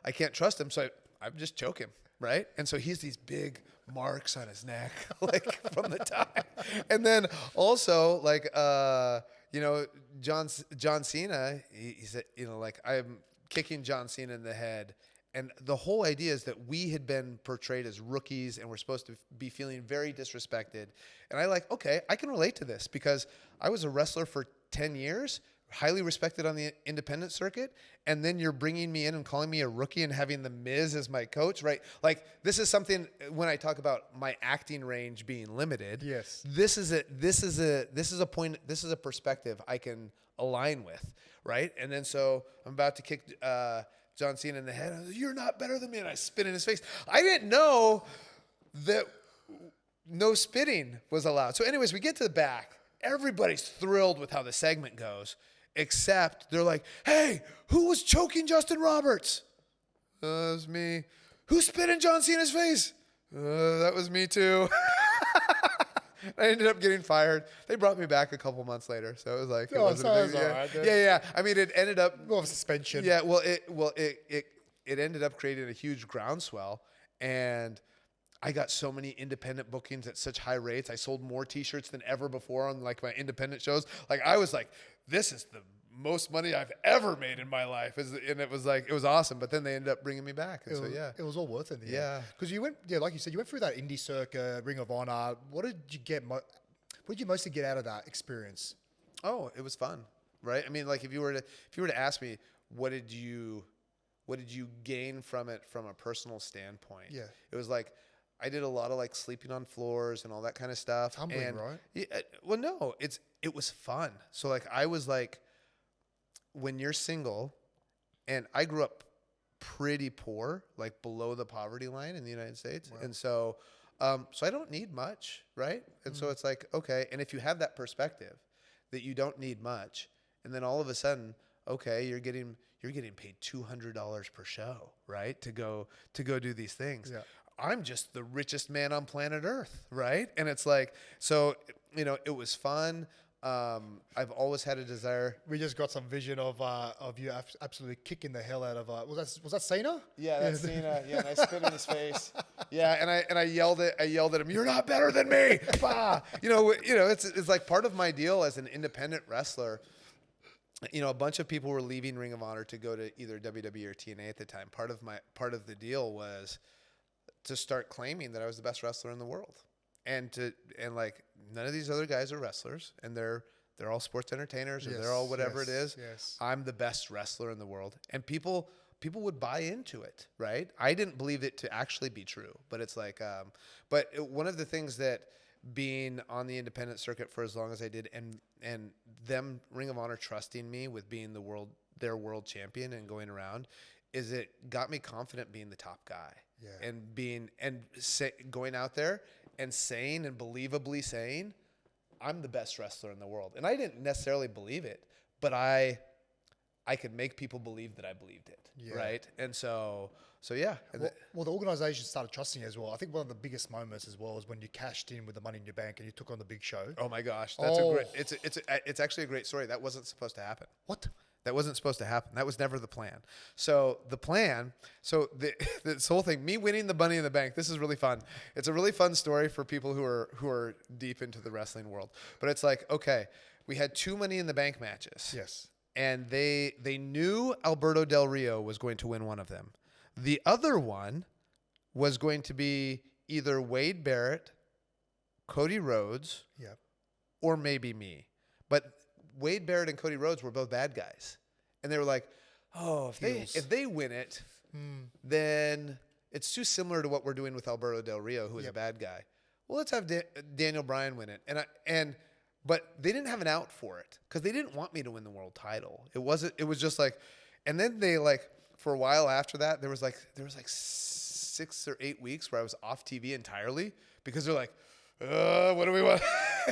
I can't trust him. So I just choke him. Right. And so he's these big marks on his neck, like from the tie. And then also like, John Cena, he said, like I'm kicking John Cena in the head. And the whole idea is that we had been portrayed as rookies and we're supposed to be feeling very disrespected. And okay, I can relate to this because I was a wrestler for 10 years, highly respected on the independent circuit, and then you're bringing me in and calling me a rookie and having The Miz as my coach, right? Like, this is something, when I talk about my acting range being limited, yes, this is a perspective I can align with, right? And then so I'm about to kick John Cena in the head. I was like, you're not better than me, and I spit in his face. I didn't know that no spitting was allowed. So anyways, we get to the back. Everybody's thrilled with how the segment goes. Except they're like, hey, who was choking Justin Roberts? That was me. Who spit in John Cena's face? That was me too. I ended up getting fired. They brought me back a couple months later, so it was like, it wasn't a big, right, yeah. I mean, it ended up more of a suspension. Yeah, it ended up creating a huge groundswell, and I got so many independent bookings at such high rates. I sold more T-shirts than ever before on like my independent shows. Like I was like, this is the most money I've ever made in my life. And it was like, it was awesome. But then they ended up bringing me back. And it was all worth it. Yeah. Because you went, like you said, you went through that indie circuit, Ring of Honor. What did you get? What did you mostly get out of that experience? Oh, it was fun, right? I mean, like if you were to ask me, what did you gain from it from a personal standpoint? Yeah. It was like, I did a lot of like sleeping on floors and all that kind of stuff. Humbling, right? Yeah, well, no, it was fun. So like I was like, when you're single, and I grew up pretty poor, like below the poverty line in the United States. Wow. And so I don't need much, right? And so it's like, okay, and if you have that perspective that you don't need much, and then all of a sudden, okay, you're getting paid $200 per show, right? To go do these things. Yeah. I'm just the richest man on planet Earth, right? And it's like, so, it was fun. I've always had a desire. We just got some vision of you absolutely kicking the hell out of was that Cena? Yeah, that's Cena. Yeah, and I spit in his face. Yeah, and I yelled at him, "You're not better than me!" Bah! It's like part of my deal as an independent wrestler. A bunch of people were leaving Ring of Honor to go to either WWE or TNA at the time. Part of the deal was to start claiming that I was the best wrestler in the world. And like none of these other guys are wrestlers, and they're all sports entertainers, or they're all whatever it is. Yes. I'm the best wrestler in the world, and people would buy into it, right? I didn't believe it to actually be true, but it's like, one of the things that being on the independent circuit for as long as I did, and them Ring of Honor trusting me with being their world champion and going around, is it got me confident being the top guy. Yeah. And going out there and saying and believably saying, I'm the best wrestler in the world. And I didn't necessarily believe it, but I could make people believe that I believed it, right? And so yeah. Well, the organization started trusting you as well. I think one of the biggest moments as well is when you cashed in with the Money in Your Bank and you took on the Big Show. Oh my gosh, it's actually a great story. That wasn't supposed to happen. What? That wasn't supposed to happen. That was never the plan. So this whole thing, me winning the Money in the Bank, this is really fun. It's a really fun story for people who are deep into the wrestling world. But it's like, okay, we had 2 Money in the Bank matches. Yes. And they knew Alberto Del Rio was going to win one of them. The other one was going to be either Wade Barrett, Cody Rhodes, or maybe me. But Wade Barrett and Cody Rhodes were both bad guys. And they were like, oh, if they win it, then it's too similar to what we're doing with Alberto Del Rio, who is a bad guy. Well, let's have Daniel Bryan win it. But they didn't have an out for it because they didn't want me to win the world title. It was just like, and then they like, for a while after that, there was like 6 or 8 weeks where I was off TV entirely because they're like, what do we want?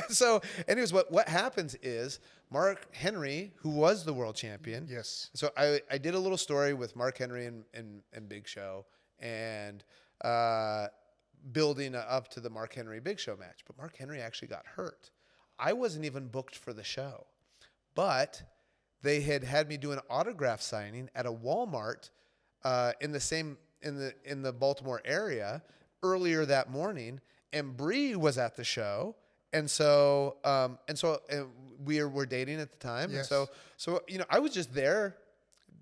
So anyways, what happens is Mark Henry, who was the world champion. Yes. So I did a little story with Mark Henry and Big Show and building up to the Mark Henry Big Show match. But Mark Henry actually got hurt. I wasn't even booked for the show, but they had me do an autograph signing at a Walmart in the Baltimore area earlier that morning, and Brie was at the show, and so we were dating at the time, yes. And so I was just there,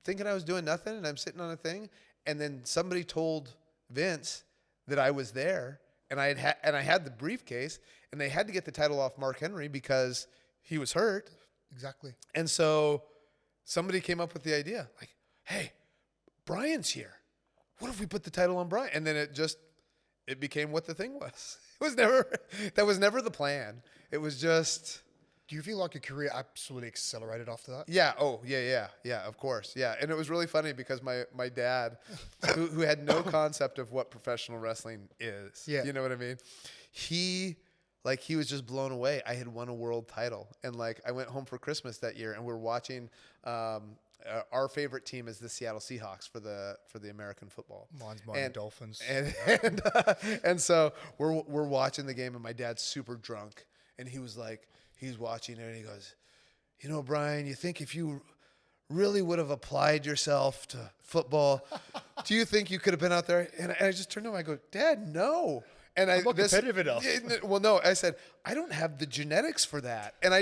thinking I was doing nothing, and I'm sitting on a thing, and then somebody told Vince that I was there, and I had the briefcase, and they had to get the title off Mark Henry because he was hurt. Exactly. And so somebody came up with the idea, like, hey, Bryan's here. What if we put the title on Bryan? And then it became what the thing was. That was never the plan. It was just. Do you feel like your career absolutely accelerated after that? Yeah. Oh, yeah, of course. Yeah. And it was really funny because my dad, who had no concept of what professional wrestling is, you know what I mean? He was just blown away. I had won a world title. And I went home for Christmas that year and we're watching, our favorite team is the Seattle Seahawks for the American football. Mine's Miami Dolphins. And so we're watching the game and my dad's super drunk and he was like, he's watching it and he goes, Bryan, you think if you really would have applied yourself to football, do you think you could have been out there? And I just turned to him, I go, Dad, no. And I'm not competitive enough. Well, no, I said, I don't have the genetics for that. And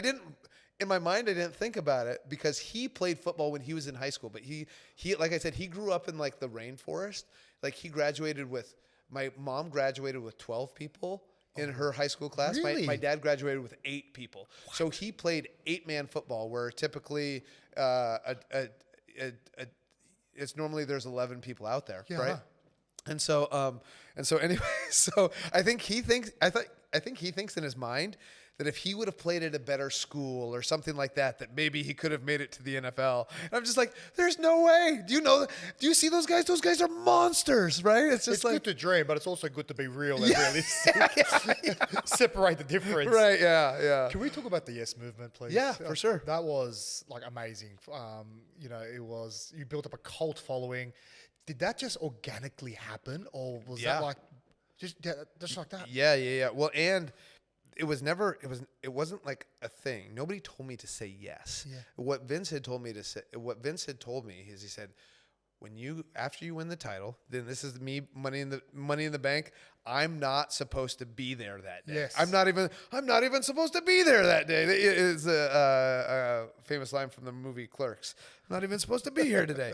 in my mind, I didn't think about it because he played football when he was in high school. But he like I said, he grew up in the rainforest. He graduated my mom graduated with 12 people in her high school class. Really? My dad graduated with 8 people. What? So he played 8-man football where typically it's normally there's 11 people out there, right? And so anyway, so I think he thinks in his mind that if he would have played at a better school or something like that, that maybe he could have made it to the NFL. And I'm just like, there's no way. Do you see those guys? Those guys are monsters, right? It's good to dream, but it's also good to be real and realistic. Separate the difference. Right, yeah. Can we talk about the Yes movement, please? Yeah, for sure. That was like amazing. You built up a cult following. Did that just organically happen, or was that like just like that? Yeah. Well, and it wasn't like a thing. Nobody told me to say yes. Yeah. What Vince had told me is he said, after you win the title, then this is me, money in the bank. I'm not supposed to be there that day. Yes. I'm not even supposed to be there that day. It's a famous line from the movie Clerks. I'm not even supposed to be here today.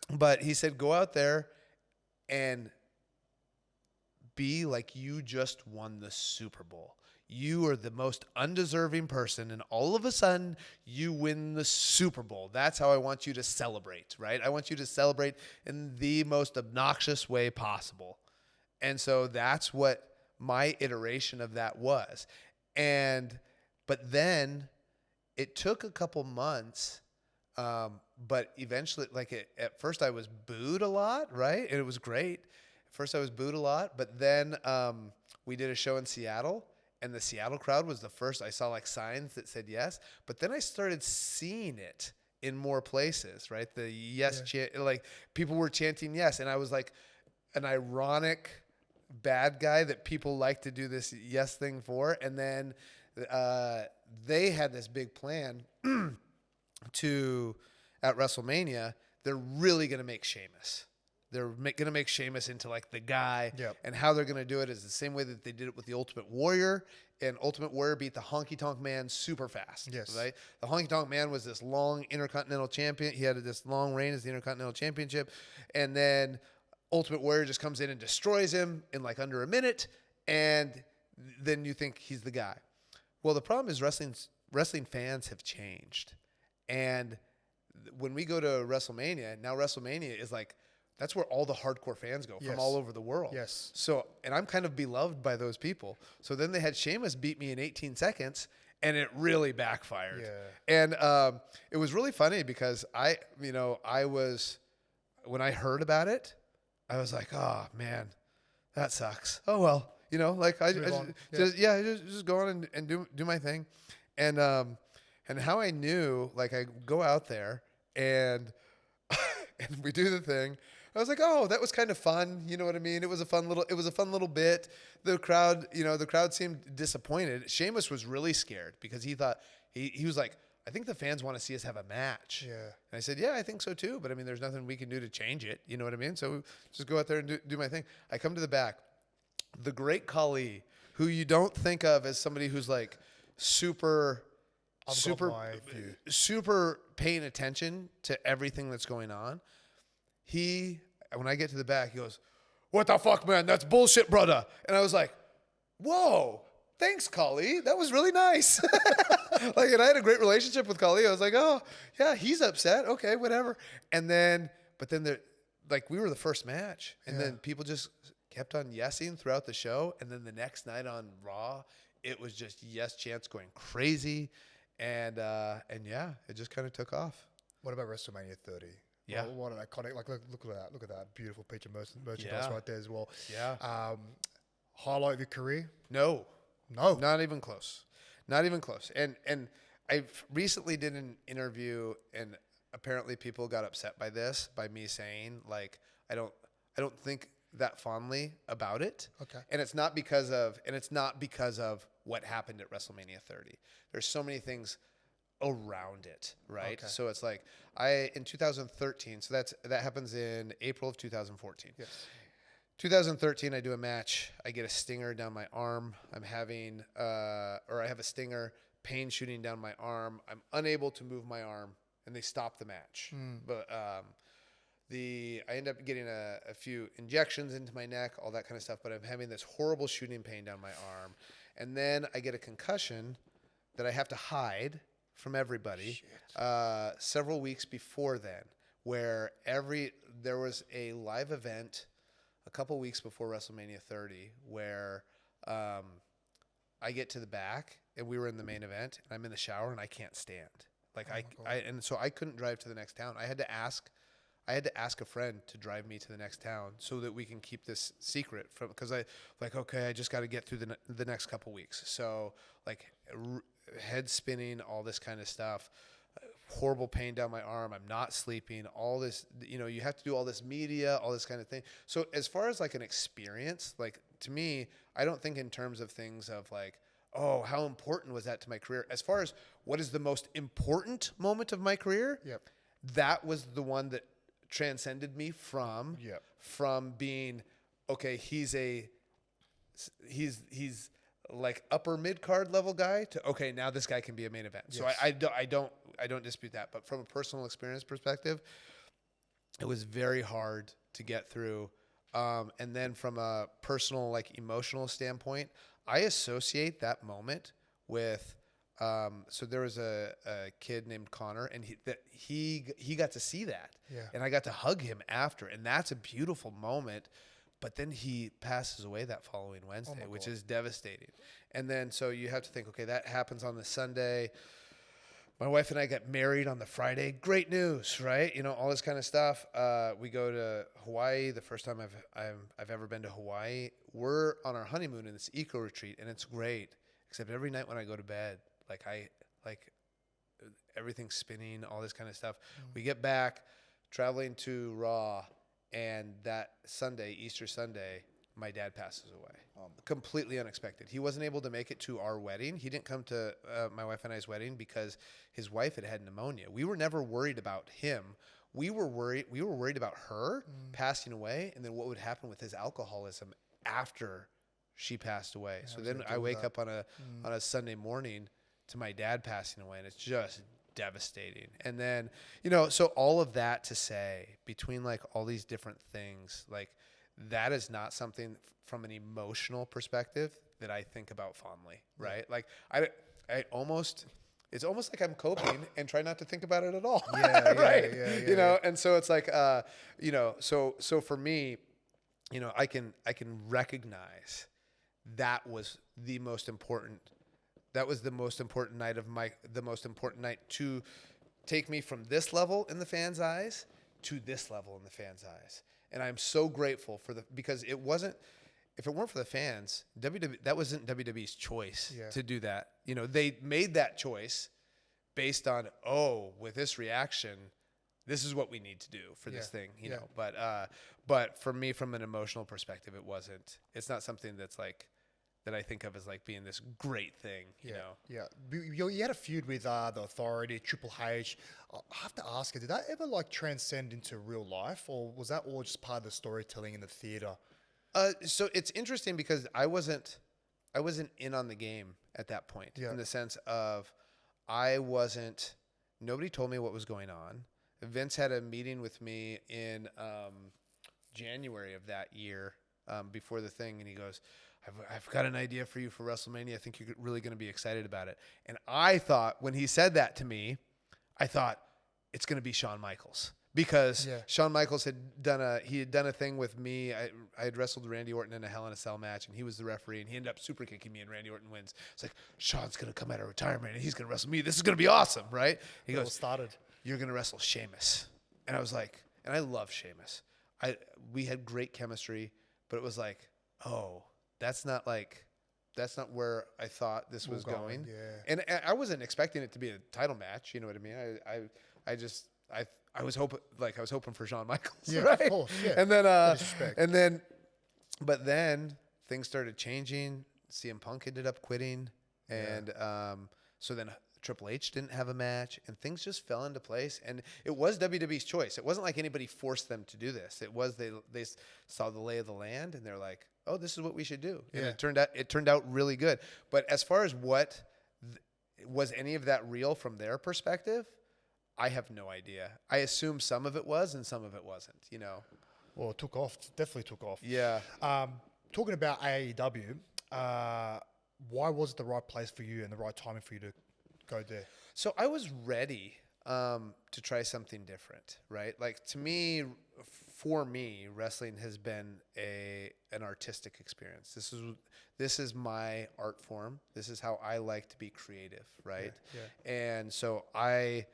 But he said, go out there and be like you just won the Super Bowl. You are the most undeserving person, and all of a sudden, you win the Super Bowl. That's how I want you to celebrate, right? I want you to celebrate in the most obnoxious way possible. And so that's what my iteration of that was. But then it took a couple months. But eventually, at first I was booed a lot, right? And it was great. At first I was booed a lot, but then we did a show in Seattle, and the Seattle crowd was the first. I saw signs that said yes, but then I started seeing it in more places, right? The yes chant, people were chanting yes, and I was like an ironic bad guy that people like to do this yes thing for, and then they had this big plan at WrestleMania, they're really going to make Sheamus. They're going to make Sheamus into the guy. Yep. And how they're going to do it is the same way that they did it with the Ultimate Warrior. And Ultimate Warrior beat the Honky Tonk Man super fast. Yes. Right? The Honky Tonk Man was this long Intercontinental Champion. He had this long reign as the Intercontinental Championship. And then Ultimate Warrior just comes in and destroys him in under a minute. And then you think he's the guy. Well, the problem is wrestling fans have changed. And when we go to WrestleMania, now WrestleMania is that's where all the hardcore fans go from all over the world. Yes. So, and I'm kind of beloved by those people. So then they had Sheamus beat me in 18 seconds, and it really backfired. Yeah. And it was really funny because when I heard about it, I was like, oh man, that sucks. Oh well, just go on and do my thing, and how I knew, I go out there and and we do the thing. I was like, oh, that was kind of fun. You know what I mean? It was a fun little bit. The crowd seemed disappointed. Sheamus was really scared because he thought he was like, I think the fans want to see us have a match. Yeah. And I said, yeah, I think so too. But I mean, there's nothing we can do to change it. You know what I mean? So just go out there and do my thing. I come to the back. The great Khali, who you don't think of as somebody who's super paying attention to everything that's going on. When I get to the back, he goes, what the fuck, man? That's bullshit, brother. And I was like, whoa, thanks, Khali. That was really nice. And I had a great relationship with Khali. I was like, oh, yeah, he's upset. Okay, whatever. But then we were the first match. And then people just kept on yesing throughout the show. And then the next night on Raw, it was just yes chants going crazy. And it just kind of took off. What about WrestleMania 30? Yeah. What an iconic, look at that beautiful piece of merchandise right there as well. Yeah. Highlight of your career? No. Not even close. And I recently did an interview, and apparently people got upset by me saying I don't think that fondly about it. Okay. And it's not because of what happened at WrestleMania 30. There's so many things around it, right? Okay. So it's in 2013, so that happens in April of 2014. Yes. 2013, I do a match. I get a stinger down my arm. I have a stinger, pain shooting down my arm. I'm unable to move my arm, and they stop the match. But I end up getting a few injections into my neck, all that kind of stuff. But I'm having this horrible shooting pain down my arm, and then I get a concussion that I have to hide from everybody several weeks before then, where there was a live event a couple weeks before WrestleMania 30 where I get to the back, and we were in the main event, and I'm in the shower, and I can't stand. Like and so I couldn't drive to the next town. I had to ask a friend to drive me to the next town so that we can keep this secret because I just got to get through the next couple weeks. So like head spinning, all this kind of stuff, horrible pain down my arm. I'm not sleeping, all this, you have to do all this media, all this kind of thing. So as far as like an experience, like to me, I don't think in terms of things of like, oh, how important was that to my career? As far as what is the most important moment of my career, that was the one that transcended me from being, okay, he's like upper mid card level guy to, okay, now this guy can be a main event. So I don't dispute that. But from a personal experience perspective, it was very hard to get through. And then from a personal, like emotional standpoint, I associate that moment with, so there was a kid named Connor, and he got to see that, and I got to hug him after, and that's a beautiful moment. But then he passes away that following Wednesday, which is devastating. And then so you have to think, okay, that happens on the Sunday. My wife and I got married on the Friday. Great news, right? All this kind of stuff. We go to Hawaii. The first time I've ever been to Hawaii. We're on our honeymoon in this eco retreat, and it's great. Except every night when I go to bed, everything's spinning, all this kind of stuff. We get back, traveling to Raw, and that Sunday, Easter Sunday, my dad passes away. Completely unexpected. He wasn't able to make it to our wedding. He didn't come to my wife and I's wedding because his wife had pneumonia. We were never worried about him. We were worried about her passing away, and then what would happen with his alcoholism after she passed away. So then I wake up on a Sunday morning to my dad passing away, and it's just devastating. And then, so all of that to say, between like all these different things, like that is not something from an emotional perspective that I think about fondly, right? Like it's almost like I'm coping and try not to think about it at all. Right. And so it's like, so for me, I can recognize that was the most important night to take me from this level in the fans' eyes to this level in the fans' eyes. And I'm so grateful because if it weren't for the fans, that wasn't WWE's choice to do that. They made that choice based on, with this reaction, this is what we need to do for this thing, know. But for me, from an emotional perspective, it's not something that's like, that I think of as like being this great thing, you know? Yeah. You had a feud with the Authority, Triple H. I have to ask you, did that ever like transcend into real life, or was that all just part of the storytelling in the theater? So it's interesting because I wasn't in on the game at that point, in the sense of nobody told me what was going on. Vince had a meeting with me in January of that year before the thing, and he goes, I've got an idea for you for WrestleMania. I think you're really going to be excited about it. And I thought, when he said that to me, I thought it's going to be Shawn Michaels, because Shawn Michaels had done a thing with me. I had wrestled Randy Orton in a Hell in a Cell match, and he was the referee, and he ended up super kicking me, and Randy Orton wins. It's like, Shawn's going to come out of retirement, and he's going to wrestle me. This is going to be awesome, right? He goes, you're going to wrestle Sheamus. And I was like, and I love Sheamus. We had great chemistry, but it was like, that's not where I thought this was going. Yeah. And I wasn't expecting it to be a title match. You know what I mean? I was hoping for Shawn Michaels. Yeah, right? Of course. Yeah. But then things started changing. CM Punk ended up quitting. And so then Triple H didn't have a match, and things just fell into place. And it was WWE's choice. It wasn't like anybody forced them to do this. It was they saw the lay of the land, and they're like, oh, this is what we should do. And it turned out really good. But as far as was any of that real from their perspective, I have no idea. I assume some of it was and some of it wasn't, Well, it took off. Definitely took off. Yeah. Talking about AEW, why was it the right place for you and the right timing for you to go there? So I was ready to try something different, right? Like, to me, for me, wrestling has been an artistic experience. This is my art form. This is how I like to be creative, right? Yeah. And so I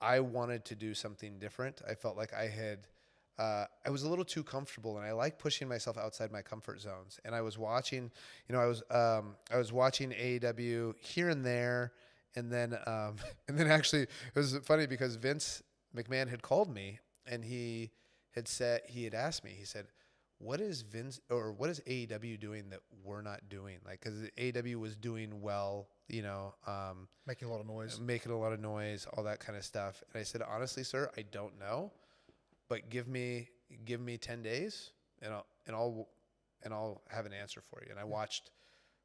wanted to do something different. I felt like I was a little too comfortable, and I like pushing myself outside my comfort zones. And I was watching, I was watching AEW here and there, and then actually it was funny because Vince McMahon had called me, and he had asked me, he said, what is AEW doing that we're not doing? Like, because AEW was doing well, making a lot of noise, all that kind of stuff. And I said, honestly, sir, I don't know, but give me 10 days and I'll have an answer for you. And I watched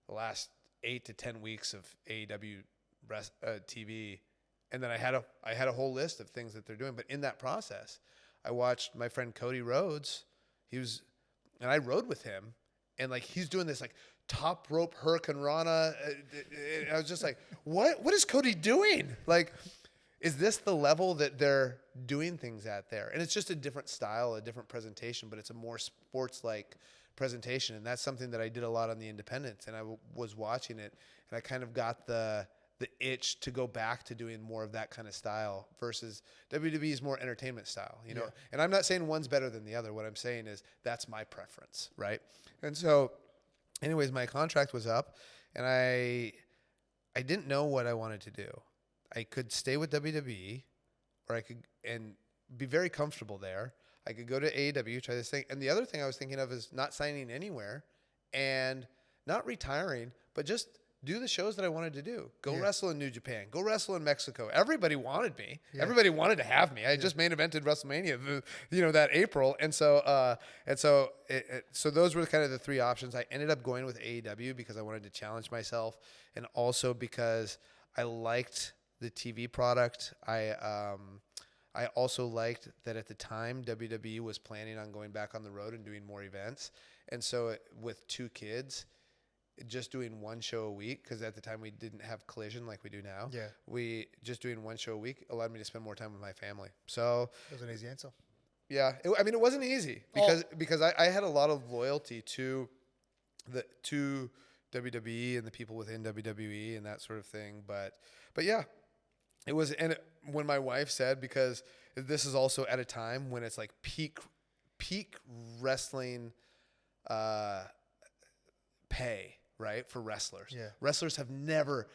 the last 8 to 10 weeks of AEW TV. And then I had a whole list of things that they're doing. But in that process, I watched my friend Cody Rhodes. And I rode with him, and like he's doing this like top rope Hurricane Rana. I was just like, what is Cody doing? Like, is this the level that they're doing things at there? And it's just a different style, a different presentation, but it's a more sports-like presentation. And that's something that I did a lot on the independents, and I was watching it, and I kind of got the itch to go back to doing more of that kind of style versus WWE's more entertainment style, Yeah. And I'm not saying one's better than the other. What I'm saying is that's my preference, right? And so anyways, my contract was up, and I didn't know what I wanted to do. I could stay with WWE, or I could and be very comfortable there. I could go to AEW, try this thing. And the other thing I was thinking of is not signing anywhere and not retiring, but just do the shows that I wanted to do. Go wrestle in New Japan. Go wrestle in Mexico. Everybody wanted me. Yeah. Everybody wanted to have me. I just main evented WrestleMania, that April. And so, so those were kind of the three options. I ended up going with AEW because I wanted to challenge myself, and also because I liked the TV product. I also liked that at the time WWE was planning on going back on the road and doing more events. And so with 2 kids, just doing one show a week, because at the time we didn't have Collision like we do now. Yeah. We just doing one show a week allowed me to spend more time with my family. So it was an easy answer. Yeah. It wasn't easy because I had a lot of loyalty to WWE and the people within WWE and that sort of thing. But yeah, it was. And when my wife said, because this is also at a time when it's like peak wrestling pay, right, for wrestlers. Yeah. Wrestlers had never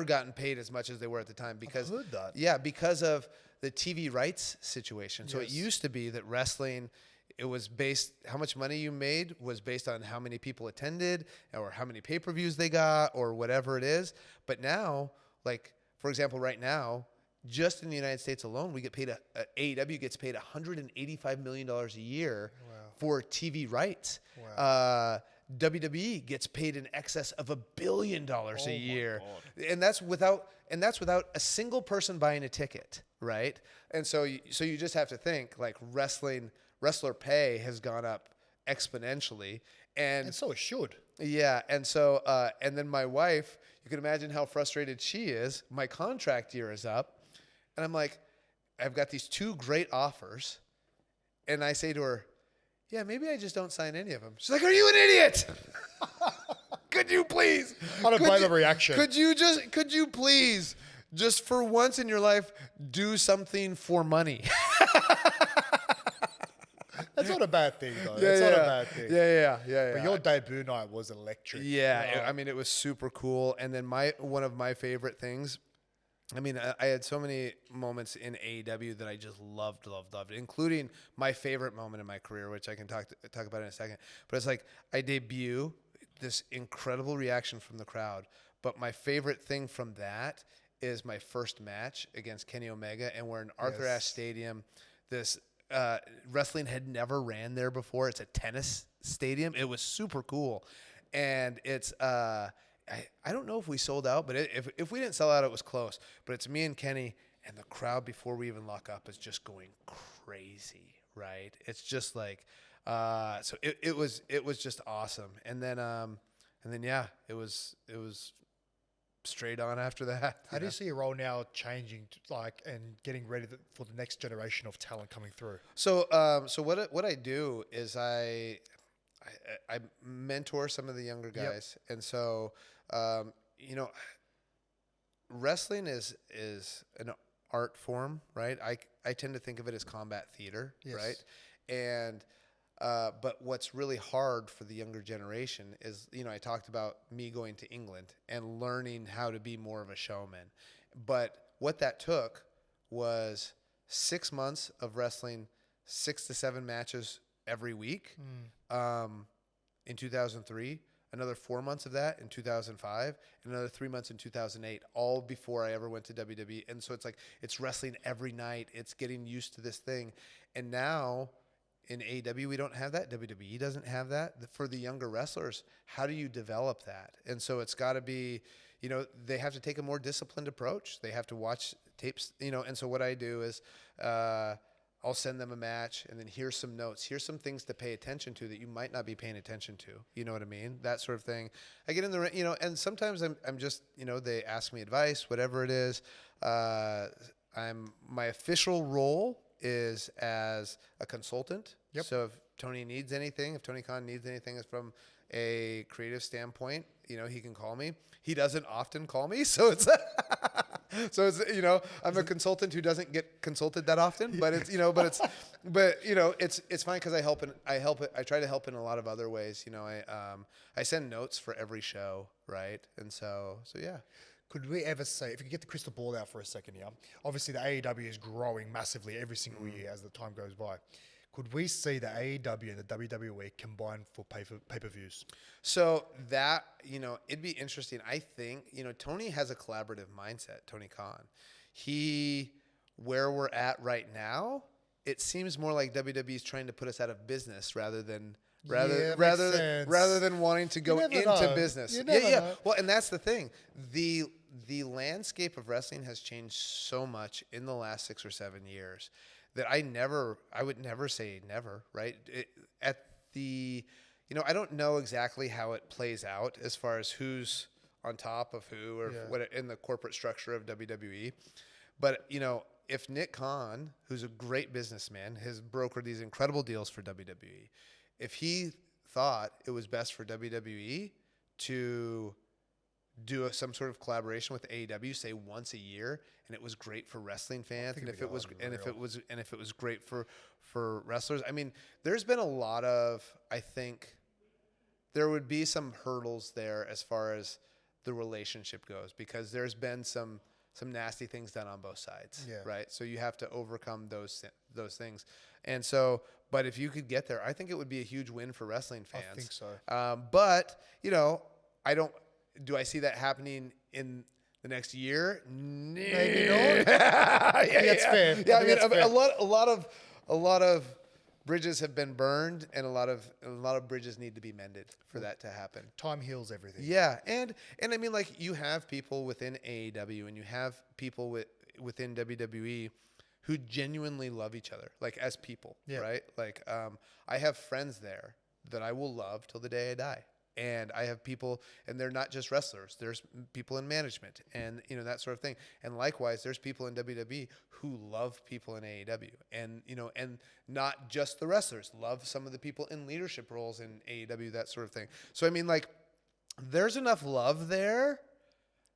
gotten paid as much as they were at the time because I've heard that. Yeah, because of the TV rights situation. Yes. So it used to be that wrestling, it was based, how much money you made was based on how many people attended or how many pay-per-views they got or whatever it is. But now, like, for example, right now, just in the United States alone, we get paid AEW gets paid $185 million a year for TV rights. Wow. WWE gets paid in excess of $1 billion a year, and that's without a single person buying a ticket, right? And so you just have to think like wrestler pay has gone up exponentially, and so it should. Yeah, and so and then my wife, you can imagine how frustrated she is. My contract year is up, and I'm like, I've got these 2 great offers, and I say to her, yeah, maybe I just don't sign any of them. She's like, are you an idiot? Could you please? I don't blame the reaction. Could you please, just for once in your life, do something for money? That's not a bad thing, though. That's not a bad thing. Yeah. But your debut night was electric. Yeah, it was super cool. And then one of my favorite things, I had so many moments in AEW that I just loved, including my favorite moment in my career, which I can talk about in a second. But it's like I debut, this incredible reaction from the crowd. But my favorite thing from that is my first match against Kenny Omega, and we're in Arthur Ashe Stadium. This wrestling had never ran there before. It's a tennis stadium. It was super cool, and it's I don't know if we sold out, but if we didn't sell out, it was close. But it's me and Kenny, and the crowd before we even lock up is just going crazy, right? It's just like, so it was just awesome. And then yeah, it was straight on after that. How do you see your role now changing, and getting ready for the next generation of talent coming through? So, what I do is I mentor some of the younger guys, and so wrestling is an art form, right? I tend to think of it as combat theater, right? And but what's really hard for the younger generation is, I talked about me going to England and learning how to be more of a showman. But what that took was 6 months of wrestling 6 to 7 matches every week in 2003, another 4 months of that in 2005, and another 3 months in 2008, all before I ever went to WWE. And so it's wrestling every night. It's getting used to this thing. And now in AEW, we don't have that. WWE doesn't have that. For the younger wrestlers, how do you develop that? And so it's got to be, they have to take a more disciplined approach. They have to watch tapes, and so what I do is I'll send them a match, and then here's some notes. Here's some things to pay attention to that you might not be paying attention to. You know what I mean? That sort of thing. I get in the, and sometimes I'm just, they ask me advice, whatever it is. My official role is as a consultant. Yep. So if Tony needs anything, if Tony Khan needs anything from a creative standpoint, he can call me. He doesn't often call me, so it's I'm a consultant who doesn't get consulted that often, but it's it's fine because I try to help in a lot of other ways. I send notes for every show, right? And so yeah. Could we ever say, if you could get the crystal ball out for a second here, obviously the AEW is growing massively every single year as the time goes by. Could we see the AEW and the WWE combine for pay-per-views? So that, it'd be interesting. I think, Tony has a collaborative mindset, Tony Khan. Where we're at right now, it seems more like WWE is trying to put us out of business rather than wanting to go into business. Yeah. Well, and that's the thing. The landscape of wrestling has changed so much in the last 6 or 7 years that I would never say never, right? I don't know exactly how it plays out as far as who's on top of who or what in the corporate structure of WWE. But, if Nick Khan, who's a great businessman, has brokered these incredible deals for WWE, if he thought it was best for WWE to do some sort of collaboration with AEW, say once a year, and it was great for wrestling fans, and if it was great for wrestlers. I mean, there's been a lot of, I think there would be some hurdles there as far as the relationship goes, because there's been some nasty things done on both sides, right? So you have to overcome those things. And so, but if you could get there, I think it would be a huge win for wrestling fans. I think so. But, do I see that happening in the next year? Maybe not. That's fair. Yeah, I mean, a lot of bridges have been burned, and a lot of bridges need to be mended for that to happen. Time heals everything. Yeah, and I mean, like, you have people within AEW and you have people within WWE who genuinely love each other, like, as people, right? Like, I have friends there that I will love till the day I die. And I have people, and they're not just wrestlers. There's people in management and, that sort of thing. And likewise, there's people in WWE who love people in AEW, and, and not just the wrestlers, love some of the people in leadership roles in AEW, that sort of thing. So, I mean, like, there's enough love there.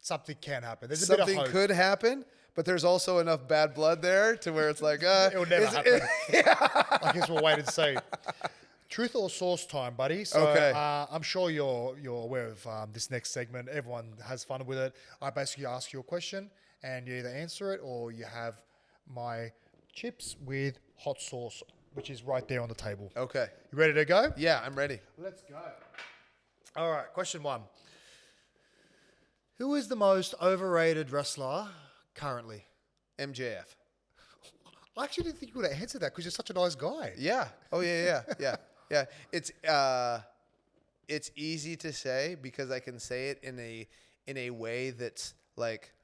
Something can happen. There's something a bit of hope. Could happen, but there's also enough bad blood there to where it's like, it'll never happen. I guess we'll wait and see. Truth or sauce time, buddy. So I'm sure you're aware of this next segment. Everyone has fun with it. I basically ask you a question, and you either answer it or you have my chips with hot sauce, which is right there on the table. Okay. You ready to go? Yeah, I'm ready. Let's go. All right, question 1. Who is the most overrated wrestler currently? MJF. I actually didn't think you would have answered that because you're such a nice guy. Yeah. Oh, yeah. Yeah, it's easy to say because I can say it in a way that's like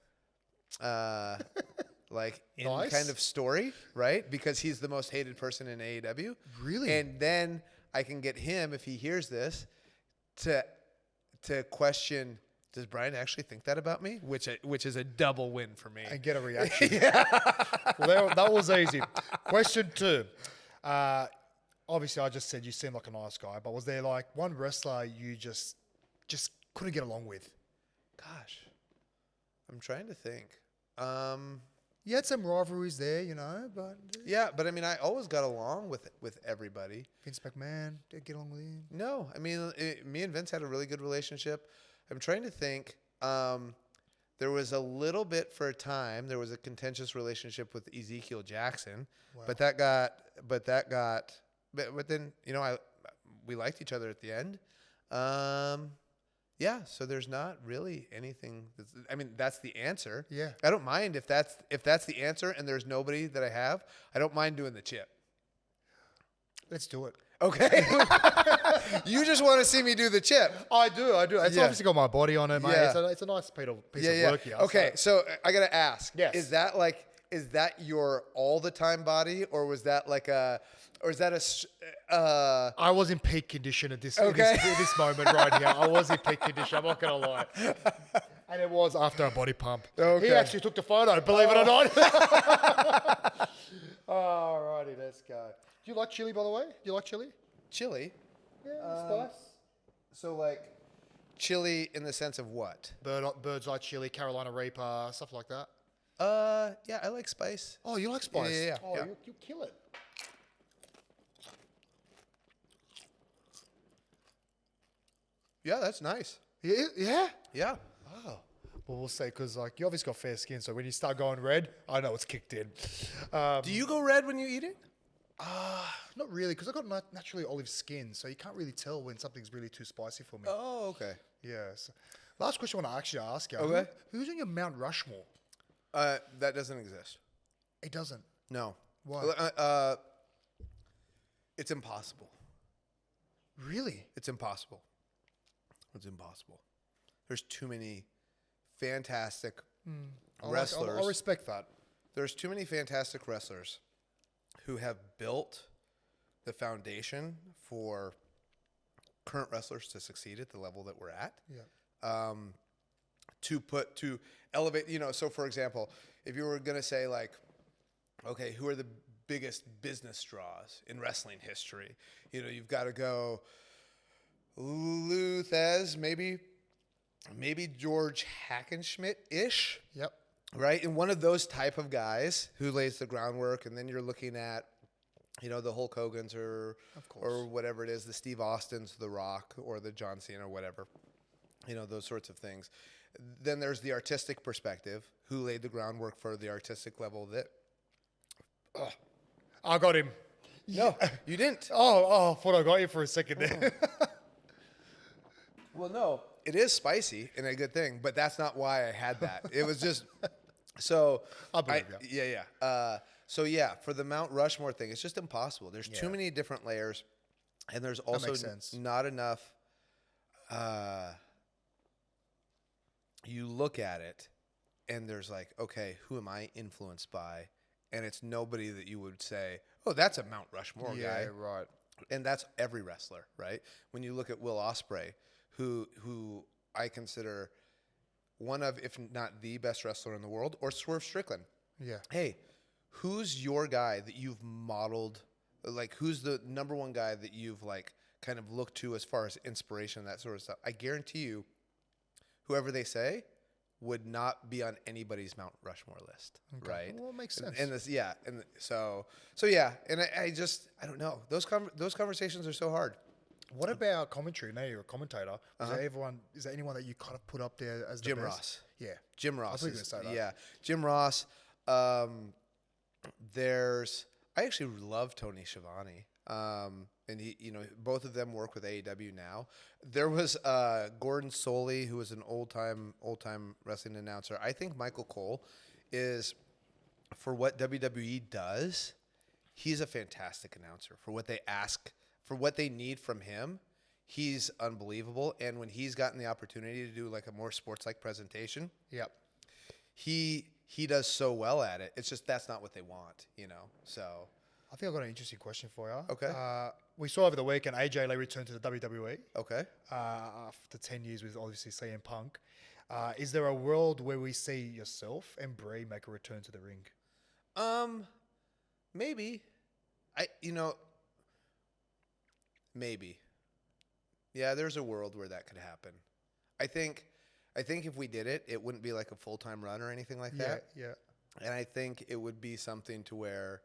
in nice. Kind of story, right? Because he's the most hated person in AEW. Really? And then I can get him, if he hears this, to question Does Bryan actually think that about me? Which is a double win for me. And get a reaction. Yeah. Well, that was easy. Question 2. Obviously, I just said you seem like a nice guy, but was there like one wrestler you just couldn't get along with? Gosh, I'm trying to think. You had some rivalries there, but... Yeah, but I mean, I always got along with everybody. Vince McMahon, did get along with him? No, I mean, me and Vince had a really good relationship. I'm trying to think. There was a little bit for a time. There was a contentious relationship with Ezekiel Jackson, wow. but then we liked each other at the end. Yeah, so there's not really anything. That's the answer. Yeah, I don't mind if that's the answer, and there's nobody that I have. I don't mind doing the chip. Let's do it. Okay. You just want to see me do the chip. I do. It's obviously got my body on it, mate. Yeah. It's a nice piece of work here. Okay, so I got to ask. Yes. Is that your all the time body, or was that I was in peak condition at this this moment right here. I was in peak condition. I'm not gonna lie. And it was after a body pump. Okay. He actually took the photo, believe it or not. Alrighty, let's go. Do you like chili, by the way? Do you like chili? Chili? Yeah, spice. So like chili in the sense of what? Bird's eye chili, Carolina Reaper, stuff like that. Yeah, I like spice. Oh, you like spice? Yeah. Oh, yeah. You kill it. Yeah, that's nice. Yeah? Yeah. Oh. Well, we'll say, because you obviously got fair skin, so when you start going red, I know it's kicked in. Do you go red when you eat it? Not really, because I've got naturally olive skin, so you can't really tell when something's really too spicy for me. Oh, okay. Yes. Last question I want to actually ask you. Okay. Who's on your Mount Rushmore? That doesn't exist. It doesn't? No. Why? It's impossible. Really? It's impossible. It's impossible. There's too many fantastic wrestlers. I respect that. There's too many fantastic wrestlers who have built the foundation for current wrestlers to succeed at the level that we're at. Yeah. To elevate, so for example, if you were going to say okay, who are the biggest business draws in wrestling history? You've got to go Lou Thez, maybe George Hackenschmidt-ish. Yep. Right? And one of those type of guys who lays the groundwork, and then you're looking at, the Hulk Hogan's or whatever it is, the Steve Austins, The Rock, or the John Cena, or whatever, those sorts of things. Then there's the artistic perspective, who laid the groundwork for the artistic level that... I got him. No, you didn't. I thought I got you for a second there. Well, no, it is spicy and a good thing, but that's not why I had that. It was just... So... I'll believe you. Yeah. So yeah, for the Mount Rushmore thing, it's just impossible. There's too many different layers, and there's also not enough. You look at it, and there's okay, who am I influenced by? And it's nobody that you would say, oh, that's a Mount Rushmore guy. Yeah, right. And that's every wrestler, right? When you look at Will Ospreay, who I consider one of, if not the best wrestler in the world, or Swerve Strickland. Yeah. Hey, who's your guy that you've modeled? Who's the number one guy that you've kind of looked to as far as inspiration, that sort of stuff? I guarantee you, whoever they say would not be on anybody's Mount Rushmore list, right? Well, it makes sense. So I don't know. Those conversations are so hard. What about commentary? Now you're a commentator. Is there anyone that you kind of put up there as the Jim best? Ross? Yeah, Jim Ross. I was going to say that. Yeah, Jim Ross. I actually love Tony Schiavone. And he, both of them work with AEW now. There was Gordon Soley, who was an old time wrestling announcer. I think Michael Cole is, for what WWE does, he's a fantastic announcer. For what they ask, for what they need from him, he's unbelievable. And when he's gotten the opportunity to do a more sports-like presentation, yep, he does so well at it. It's just that's not what they want, So I think I've got an interesting question for you. Okay. We saw over the weekend AJ Lee returned to the WWE. Okay. After 10 years with obviously CM Punk. Is there a world where we see yourself and Brie make a return to the ring? Maybe. Maybe. Yeah, there's a world where that could happen. I think if we did it, it wouldn't be like a full-time run or anything like that. Yeah. And I think it would be something to where,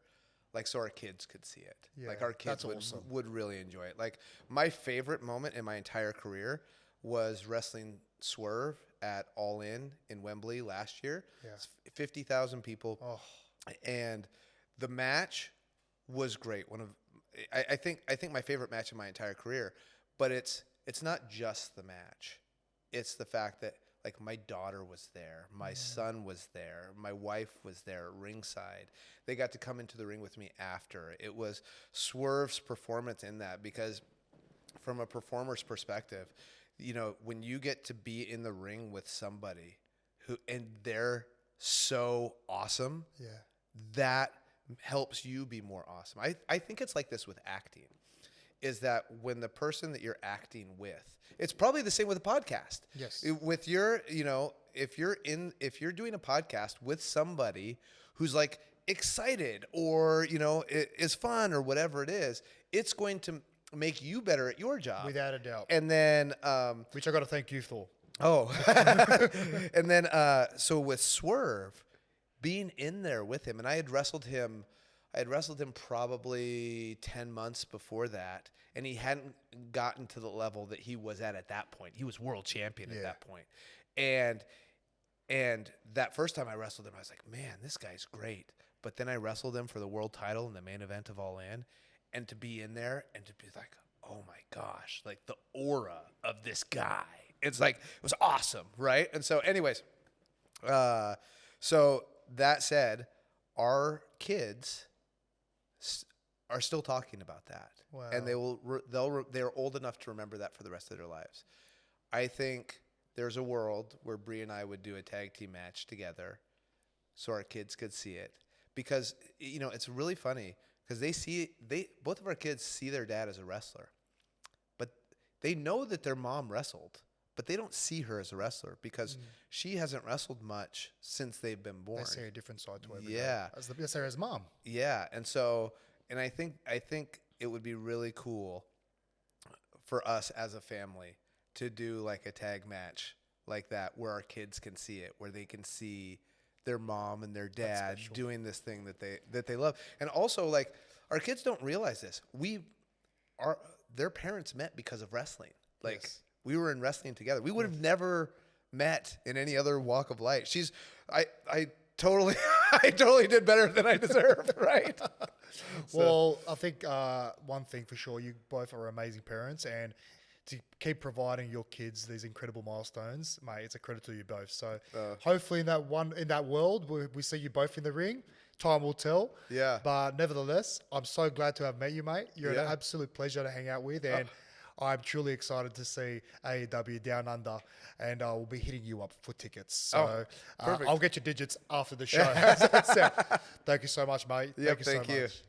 like, so our kids could see it. Yeah, like, our kids would really enjoy it. Like, my favorite moment in my entire career was wrestling Swerve at All In Wembley last year. Yeah. 50,000 people. Oh. And the match was great. I think my favorite match in my entire career. But it's not just the match. It's the fact that, like, my daughter was there, my son was there, my wife was there ringside. They got to come into the ring with me after. It was Swerve's performance in that, because from a performer's perspective, when you get to be in the ring with somebody and they're so awesome, that helps you be more awesome. I think it's like this with acting. Is that when the person that you're acting with, it's probably the same with a podcast. Yes. With your, if you're doing a podcast with somebody who's like excited or, is fun or whatever it is, it's going to make you better at your job. Without a doubt. And then, which I got to thank you for. Oh, and then, so with Swerve, being in there with him, and I had wrestled him probably 10 months before that, and he hadn't gotten to the level that he was at that point. He was world champion at that point. And that first time I wrestled him, I was like, man, this guy's great. But then I wrestled him for the world title in the main event of All In, and to be in there and to be like, oh my gosh, like the aura of this guy. It's like, it was awesome, right? And so anyways, so that said, our kids are still talking about that. Wow. And they're old enough to remember that for the rest of their lives. I think there's a world where Brie and I would do a tag team match together so our kids could see it. Because, it's really funny because both of our kids see their dad as a wrestler. But they know that their mom wrestled, but they don't see her as a wrestler because she hasn't wrestled much since they've been born. They see a different side to her. Yeah. As her as mom. Yeah. And I think it would be really cool for us as a family to do like a tag match like that where our kids can see it, where they can see their mom and their dad doing this thing that they love. And also, like, our kids don't realize this. Their parents met because of wrestling. Like, we were in wrestling together. We would have never met in any other walk of life. I totally did better than I deserved, right? Well, I think one thing for sure, you both are amazing parents, and to keep providing your kids these incredible milestones, mate, it's a credit to you both. So hopefully in that world, we see you both in the ring. Time will tell. Yeah. But nevertheless, I'm so glad to have met you, mate. You're an absolute pleasure to hang out with, and I'm truly excited to see AEW Down Under, and we'll be hitting you up for tickets. So I'll get your digits after the show. Thank you so much, mate. Yep, thank you so much.